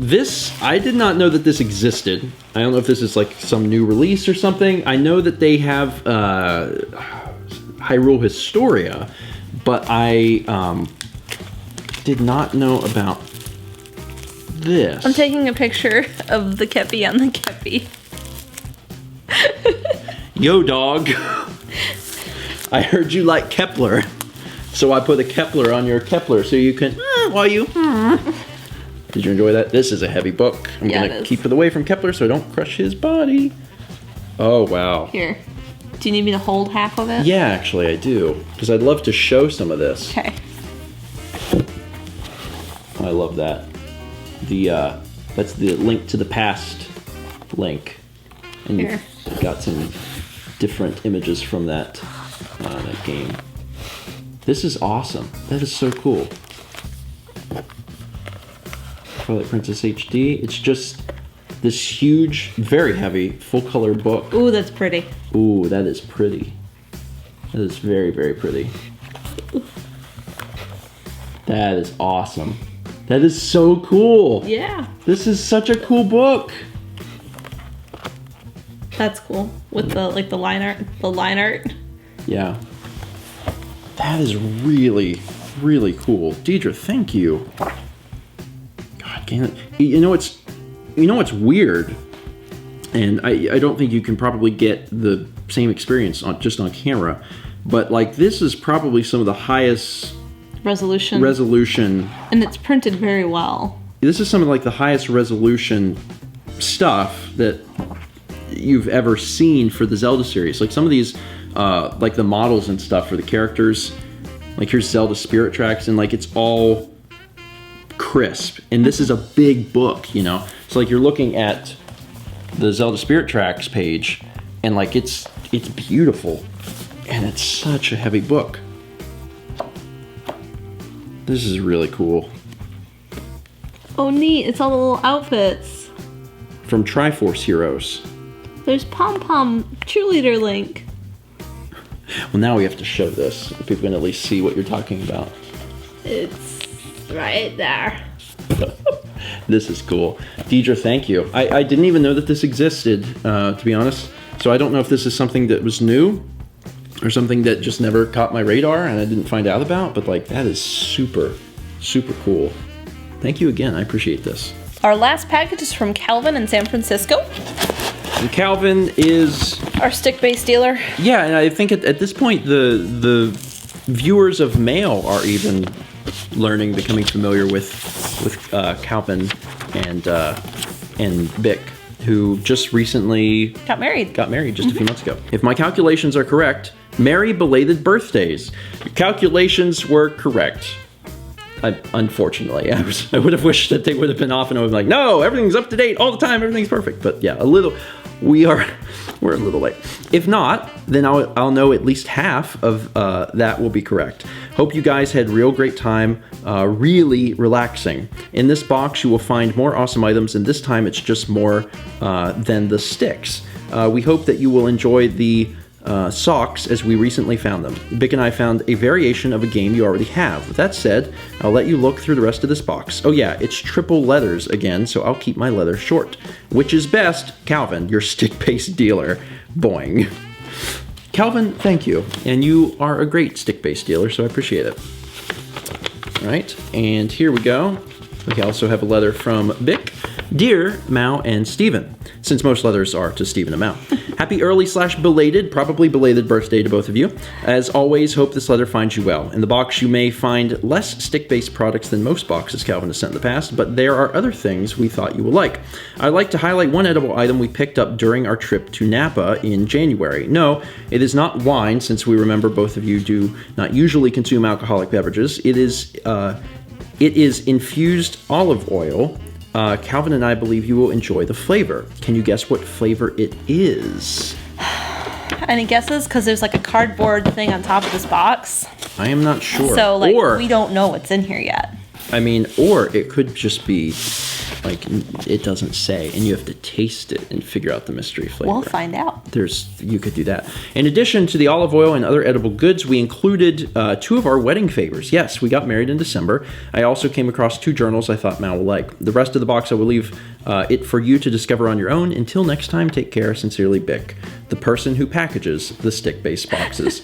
I did not know that this existed. I don't know if this is like some new release or something. I know that they have Hyrule Historia, but I did not know about this. I'm taking a picture of the Kepi on the Kepi. Yo, dog. I heard you like Kepler. So I put a Kepler on your Kepler so you can, Did you enjoy that? This is a heavy book. I'm going to keep it away from Kepler so I don't crush his body. Oh, wow. Here. Do you need me to hold half of it? Yeah, actually I do. Because I'd love to show some of this. Okay. I love that. That's the Link to the Past link. And Here. you've got some different images from that game. This is awesome. That is so cool. Twilight Princess HD. It's just this huge, very heavy, full-color book. Ooh, that's pretty. Ooh, that is pretty. That is very, very pretty. That is awesome. That is so cool. Yeah. This is such a cool book. That's cool. With the line art. Yeah. That is really, really cool. Deidre, thank you. God damn it. You know what's weird? And I don't think you can probably get the same experience just on camera, but like this is probably some of the highest resolution. And it's printed very well. This is some of like the highest resolution stuff that you've ever seen for the Zelda series. Like some of these like the models and stuff for the characters, like here's Zelda Spirit Tracks, and like it's all crisp, and this is a big book, you know, so like you're looking at the Zelda Spirit Tracks page and like it's beautiful, and it's such a heavy book. This is really cool. Oh neat, it's all the little outfits from Triforce Heroes. There's pom-pom cheerleader link. Well, now we have to show this. People can at least see what you're talking about. It's right there. This is cool. Deidre, thank you. I didn't even know that this existed, to be honest. So I don't know if this is something that was new or something that just never caught my radar and I didn't find out about, but like that is super, super cool. Thank you again. I appreciate this. Our last package is from Calvin in San Francisco. And Calvin is our stick-based dealer. Yeah, and I think at this point the viewers of Mail are even learning, becoming familiar with Calvin and Bick, who just recently got married just a few months ago. If my calculations are correct, merry belated birthdays. Your calculations were correct. Unfortunately, I would have wished that they would have been off, and I would be like, no, everything's up to date all the time, everything's perfect. But yeah, we're a little late. If not, then I'll know at least half of that will be correct. Hope you guys had real great time, really relaxing. In this box, you will find more awesome items, and this time it's just more than the sticks. We hope that you will enjoy the socks as we recently found them. Bick and I found a variation of a game you already have. With that said, I'll let you look through the rest of this box. Oh yeah, it's triple leathers again, so I'll keep my leather short. Which is best? Calvin, your stick-based dealer. Boing. Calvin, thank you. And you are a great stick-based dealer, so I appreciate it. All right, and here we go. We also have a letter from Bick. Dear Mao and Steven, since most letters are to Steven and Mao. Happy early/belated, probably belated birthday to both of you. As always, hope this letter finds you well. In the box, you may find less stick-based products than most boxes Calvin has sent in the past, but there are other things we thought you will like. I'd like to highlight one edible item we picked up during our trip to Napa in January. No, it is not wine, since we remember both of you do not usually consume alcoholic beverages. It is infused olive oil. Calvin and I believe you will enjoy the flavor. Can you guess what flavor it is? Any guesses? Because there's like a cardboard thing on top of this box. I am not sure. So like we don't know what's in here yet. I mean, or it could just be like it doesn't say, and you have to taste it and figure out the mystery flavor. We'll find out. You could do that. In addition to the olive oil and other edible goods, we included 2 of our wedding favors. Yes, we got married in December. I also came across 2 journals I thought Mal will like. The rest of the box I will leave it for you to discover on your own. Until next time, take care. Sincerely, Bick, the person who packages the stick-based boxes.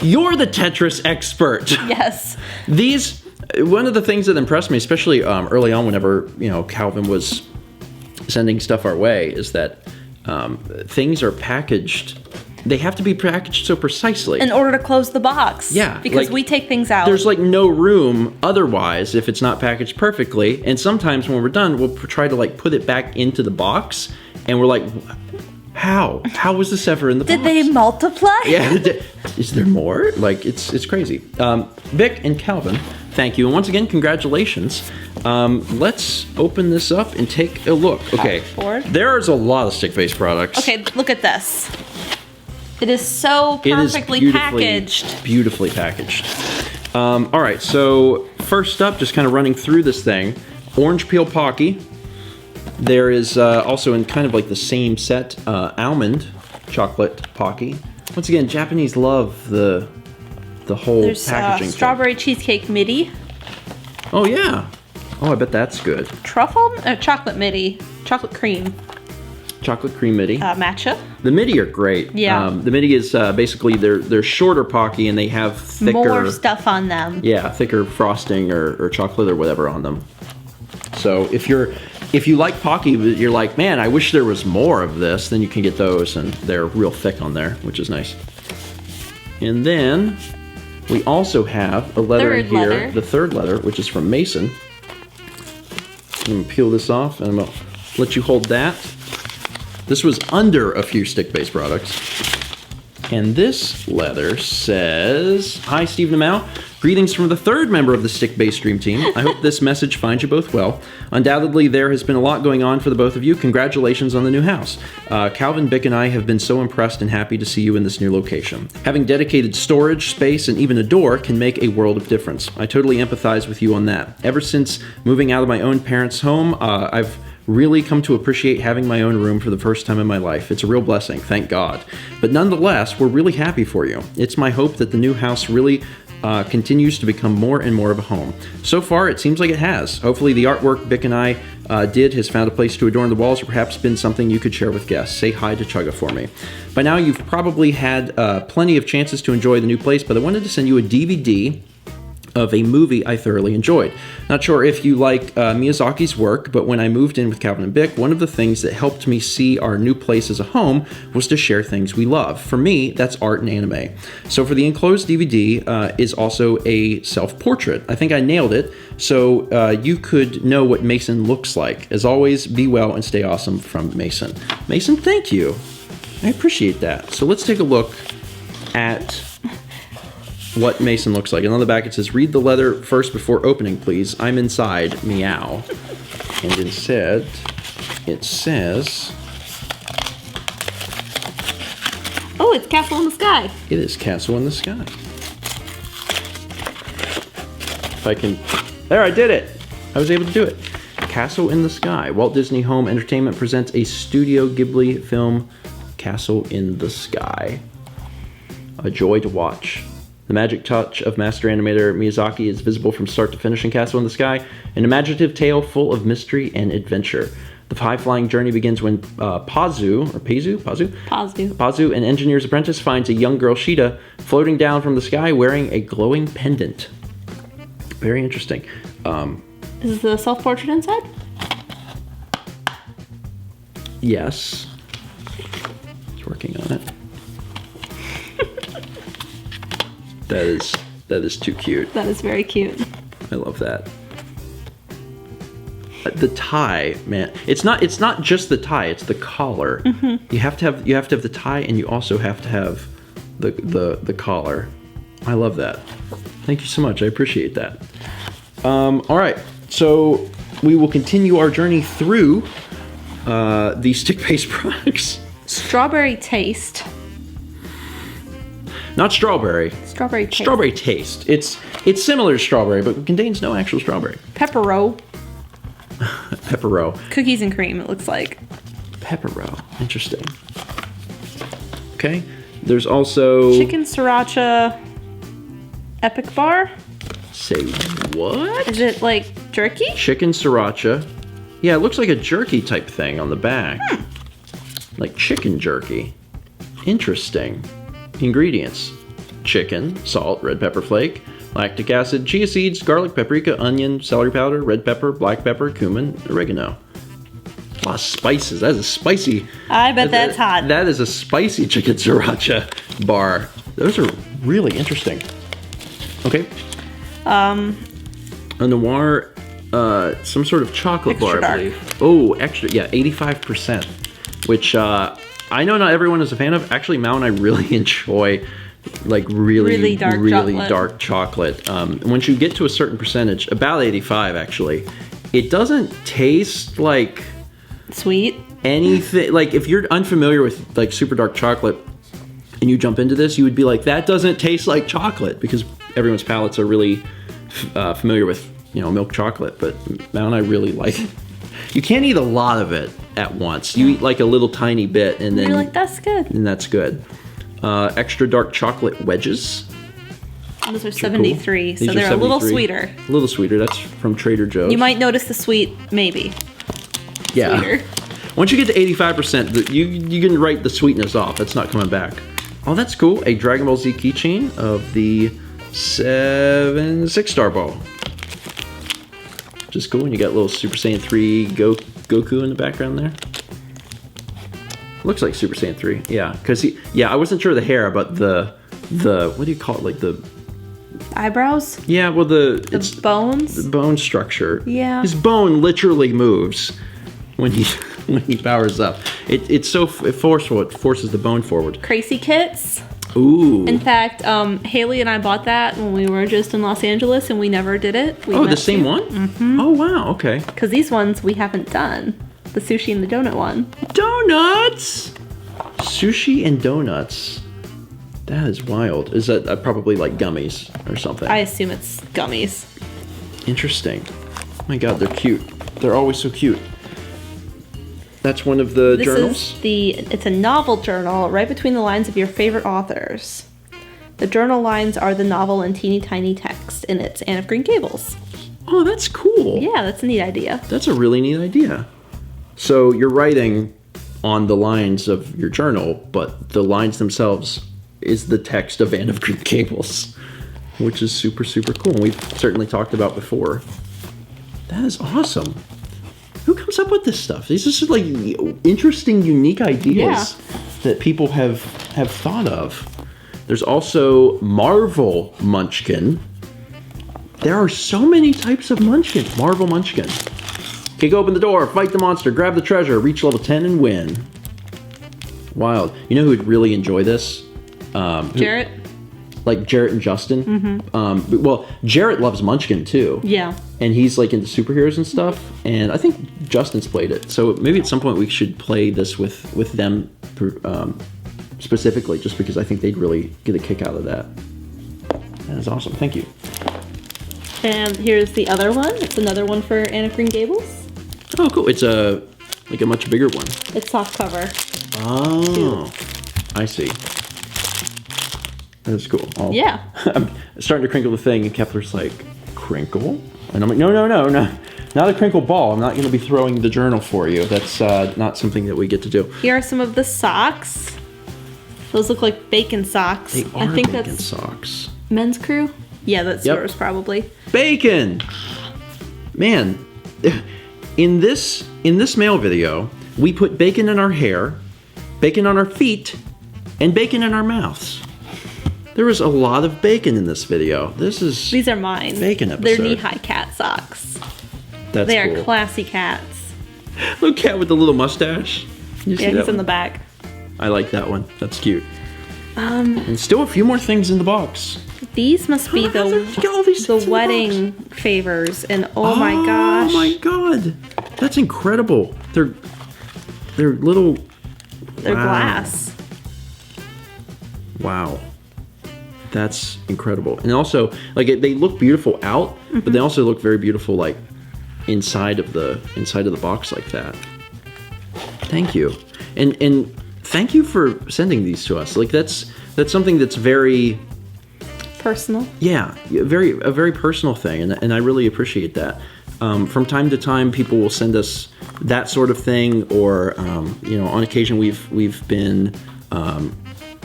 You're the Tetris expert. Yes. One of the things that impressed me, especially early on whenever, Calvin was sending stuff our way, is that things are packaged. They have to be packaged so precisely. In order to close the box. Yeah. Because we take things out. There's no room otherwise if it's not packaged perfectly. And sometimes when we're done, we'll try to put it back into the box. And we're like, how? How was this ever in the box? Did they multiply? Yeah. Is there more? It's crazy. Vic and Calvin, thank you. And once again, congratulations. Let's open this up and take a look. Okay. There's a lot of stick-based products. Okay, look at this. It is so perfectly packaged. Beautifully packaged. All right, so first up, just kind of running through this thing, orange peel Pocky. There is also in kind of the same set, almond chocolate Pocky. Once again, Japanese love the whole packaging. There's strawberry cheesecake midi. Oh yeah. Oh, I bet that's good. Truffle? Chocolate midi. Chocolate cream. Chocolate cream midi. Matcha. The midi are great. Yeah. The midi is basically they're shorter Pocky and they have thicker, more stuff on them. Yeah, thicker frosting or chocolate or whatever on them. So if you like Pocky, but you're like, man, I wish there was more of this, then you can get those, and they're real thick on there, which is nice. And then we also have a letter in here, the third letter, which is from Mason. I'm gonna peel this off, and I'm gonna let you hold that. This was under a few stick-based products. And this letter says, Hi, Steve and Mal. Greetings from the third member of the stick-based stream team. I hope this message finds you both well. Undoubtedly, there has been a lot going on for the both of you. Congratulations on the new house. Calvin, Bick, and I have been so impressed and happy to see you in this new location. Having dedicated storage, space, and even a door can make a world of difference. I totally empathize with you on that. Ever since moving out of my own parents' home, I've really come to appreciate having my own room for the first time in my life. It's a real blessing, thank God. But nonetheless, we're really happy for you. It's my hope that the new house really continues to become more and more of a home. So far, it seems like it has. Hopefully the artwork Vic and I did has found a place to adorn the walls, or perhaps been something you could share with guests. Say hi to Chugga for me. By now, you've probably had plenty of chances to enjoy the new place, but I wanted to send you a DVD of a movie I thoroughly enjoyed. Not sure if you like Miyazaki's work, but when I moved in with Calvin and Bick, one of the things that helped me see our new place as a home was to share things we love. For me, that's art and anime. So for the enclosed DVD is also a self-portrait. I think I nailed it, so you could know what Mason looks like. As always, be well and stay awesome, from Mason. Mason, thank you. I appreciate that. So let's take a look at what Mason looks like. And on the back it says, read the letter first before opening, please. I'm inside, meow. And instead, it says... Oh, it's Castle in the Sky. It is Castle in the Sky. If I can... There, I did it! I was able to do it. Castle in the Sky. Walt Disney Home Entertainment presents a Studio Ghibli film, Castle in the Sky. A joy to watch. The magic touch of master animator Miyazaki is visible from start to finish in Castle in the Sky, an imaginative tale full of mystery and adventure. The high-flying journey begins when Pazu, an engineer's apprentice, finds a young girl, Sheeta, floating down from the sky wearing a glowing pendant. Very interesting. Is the self-portrait inside? Yes. He's working on it. That is too cute. That is very cute. I love that. The tie, man. It's not just the tie, it's the collar. Mm-hmm. You have to have the tie, and you also have to have the collar. I love that. Thank you so much. I appreciate that. All right. So we will continue our journey through these stick-based products. Strawberry taste. Not strawberry. Strawberry taste. Strawberry taste. It's similar to strawberry, but contains no actual strawberry. Peppero. Peppero. Cookies and cream, it looks like. Peppero. Interesting. Okay. There's also... Chicken sriracha epic bar. Say what? Is it like jerky? Chicken sriracha. Yeah, it looks like a jerky type thing on the back. Like chicken jerky. Interesting. Ingredients: chicken, salt, red pepper flake, lactic acid, chia seeds, garlic, paprika, onion, celery powder, red pepper, black pepper, cumin, oregano. A lot of spices. That is a spicy... I bet that's hot. That is a spicy chicken sriracha bar. Those are really interesting. Okay. A noir, some sort of chocolate bar, I believe. Oh, extra, yeah, 85%. Which, I know not everyone is a fan of. Actually, Mal and I really enjoy, like, really dark chocolate. Once you get to a certain percentage, about 85 actually, it doesn't taste like... Sweet? Anything. Like, if you're unfamiliar with, like, super dark chocolate, and you jump into this, you would be like, that doesn't taste like chocolate, because everyone's palates are really familiar with, you know, milk chocolate, but Mal and I really like it. You can't eat a lot of it at once. You eat like a little tiny bit, and then you're like, that's good. And that's good. Extra dark chocolate wedges. Those are 73, cool. So they're a little sweeter. A little sweeter. That's from Trader Joe's. You might notice the sweet, maybe. Yeah. Sweeter. Once you get to 85%, you can write the sweetness off. That's not coming back. Oh, that's cool. A Dragon Ball Z keychain of the 6-star ball. Which is cool. And you got a little Super Saiyan 3 Goku in the background there. Looks like Super Saiyan 3. Yeah, because I wasn't sure of the hair, but the what do you call it? Like the eyebrows? Yeah, well it's bones? The bone structure. Yeah. His bone literally moves when he powers up. It's so forceful, it forces the bone forward. Crazy Kits. Ooh. In fact, Haley and I bought that when we were just in Los Angeles, and we never did it. The same one? Mm-hmm. Oh, wow, okay. Because these ones we haven't done. The sushi and the donut one. Donuts! Sushi and donuts. That is wild. Is that probably like gummies or something? I assume it's gummies. Interesting. Oh my god, they're cute. They're always so cute. That's one of the journals? It's a novel journal, right between the lines of your favorite authors. The journal lines are the novel in teeny tiny text, and it's Anne of Green Gables. Oh, that's cool. Yeah, that's a neat idea. That's a really neat idea. So you're writing on the lines of your journal, but the lines themselves is the text of Anne of Green Gables, which is super, super cool. And we've certainly talked about before. That is awesome. Who comes up with this stuff? These are just like interesting, unique ideas that people have thought of. There's also Marvel Munchkin. There are so many types of Munchkin. Marvel Munchkin. Kick open the door, fight the monster, grab the treasure, reach level 10 and win. Wild. You know who would really enjoy this? Jarrett? Like Jarrett and Justin. Mm-hmm. Well, Jarrett loves Munchkin too. Yeah. And he's like into superheroes and stuff. And I think Justin's played it. So maybe at some point we should play this with them specifically, just because I think they'd really get a kick out of that. That is awesome. Thank you. And here's the other one. It's another one for Anne of Green Gables. Oh, cool. It's a much bigger one. It's soft cover. Oh, I see. That's cool. Yeah. I'm starting to crinkle the thing, and Kepler's like, crinkle? And I'm like, no, not a crinkle ball. I'm not going to be throwing the journal for you. That's not something that we get to do. Here are some of the socks. Those look like bacon socks. They are bacon socks. Men's Crew? Yeah, that's yours probably. Bacon! Man, in this mail video, we put bacon in our hair, bacon on our feet, and bacon in our mouths. There was a lot of bacon in this video. These are mine. Bacon episode. They're knee-high cat socks. That's they cool. are classy cats. Little cat with the little mustache. Yeah, he's in the back. I like that one. That's cute. And still a few more things in the box. These must be the wedding favors, and oh my gosh. Oh my god. That's incredible. They're little... They're glass. Wow. That's incredible. And also, like, they look beautiful out, but they also look very beautiful, like, inside of the box like that. Thank you. And thank you for sending these to us. Like, that's something that's very personal. Yeah, a very personal thing, and I really appreciate that. From time to time, people will send us that sort of thing, or on occasion we've been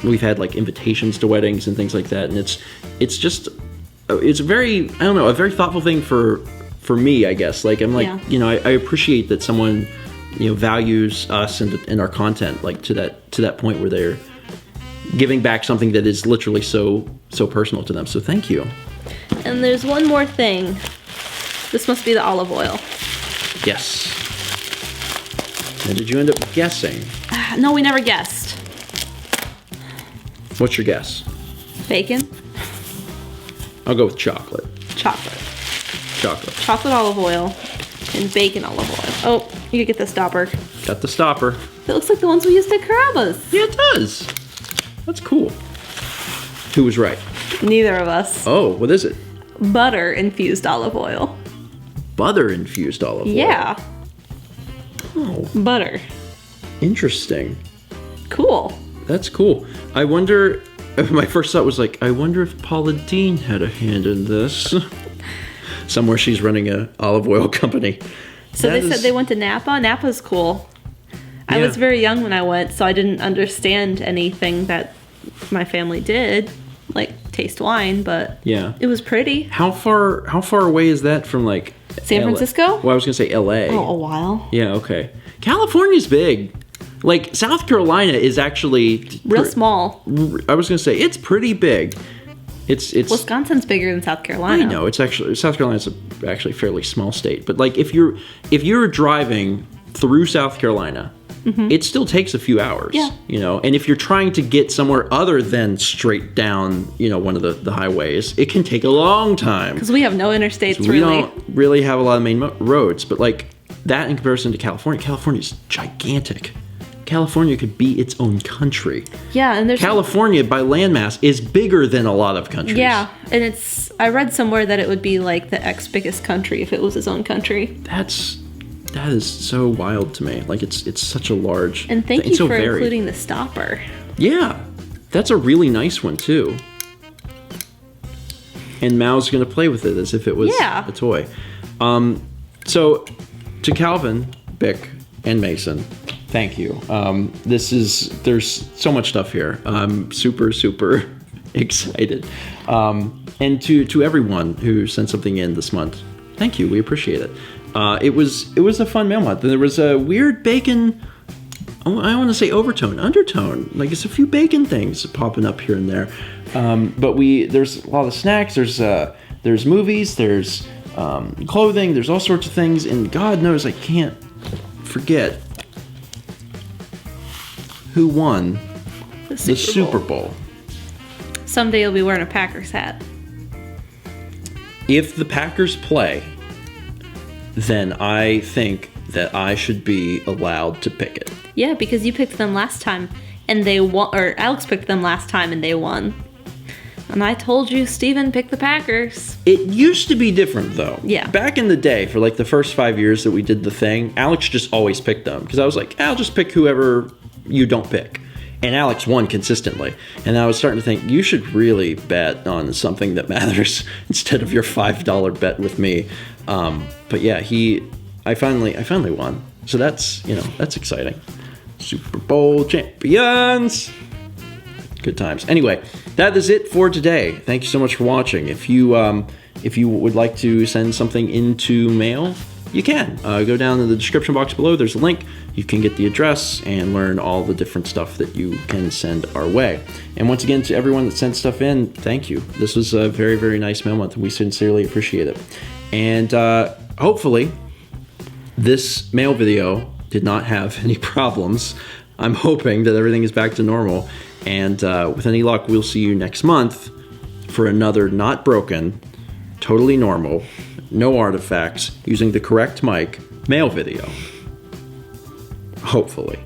we've had like invitations to weddings and things like that, and it's just a very thoughtful thing for me, I guess. Like I'm like I appreciate that someone values us and our content like to that point where they're giving back something that is literally so personal to them. So thank you. And there's one more thing. This must be the olive oil. Yes. Now, did you end up guessing? No, we never guessed. What's your guess? Bacon. I'll go with chocolate. Chocolate. Chocolate Olive oil and bacon olive oil. Oh, you could get the stopper. Got the stopper. It looks like the ones we used at Carrabba's. Yeah, it does. That's cool. Who was right? Neither of us. Oh, what is it? Butter infused olive oil. Butter infused olive oil? Yeah. Oh. Butter. Interesting. Cool. That's cool. I wonder, my first thought was like, I wonder if Paula Deen had a hand in this. Somewhere she's running a olive oil company. So they said they went to Napa. Napa's cool. I was very young when I went, so I didn't understand anything that my family did, like taste wine, but it was pretty. How far away is that from like San Francisco? Well, I was gonna say LA. Oh, a while. Yeah, okay. California's big. Like South Carolina is actually real small. I was gonna say it's pretty big. It's Wisconsin's bigger than South Carolina. I know, it's actually South Carolina's actually a fairly small state, but like if you're driving through South Carolina, it still takes a few hours. Yeah. And if you're trying to get somewhere other than straight down, one of the highways, it can take a long time. Because we have no interstates, we don't really have a lot of main roads, but like that in comparison to California's gigantic. California could be its own country. Yeah, and there's California by landmass is bigger than a lot of countries. Yeah, and I read somewhere that it would be like the biggest country if it was its own country. That's That is so wild to me. Like, it's such a large... And thank thing. you So for varied. including the stopper. Yeah, that's a really nice one, too. And Mao's going to play with it as if it was a toy. So, to Calvin, Bick, and Mason, thank you. There's so much stuff here. I'm super, super excited. And to everyone who sent something in this month, thank you. We appreciate it. It was a fun mail month. And there was a weird bacon, I want to say undertone. Like, it's a few bacon things popping up here and there. But there's a lot of snacks. There's movies. There's clothing. There's all sorts of things. And God knows I can't forget who won the Super Bowl. Someday you'll be wearing a Packers hat. If the Packers play, then I think that I should be allowed to pick it. Yeah, because you picked them last time and they won, or Alex picked them last time and they won. And I told you, Steven, pick the Packers. It used to be different, though. Yeah. Back in the day, for like the first 5 years that we did the thing, Alex just always picked them. Because I was like, I'll just pick whoever you don't pick. And Alex won consistently. And I was starting to think, you should really bet on something that matters instead of your $5 bet with me. But yeah, I finally won. So that's exciting. Super Bowl champions. Good times. Anyway, that is it for today. Thank you so much for watching. If you would like to send something into mail, you can. Go down in the description box below. There's a link. You can get the address and learn all the different stuff that you can send our way. And once again, to everyone that sent stuff in, thank you. This was a very, very nice mail month, and we sincerely appreciate it. And hopefully, this mail video did not have any problems. I'm hoping that everything is back to normal. And with any luck, we'll see you next month for another not broken, totally normal, no artifacts, using the correct mic mail video. Hopefully.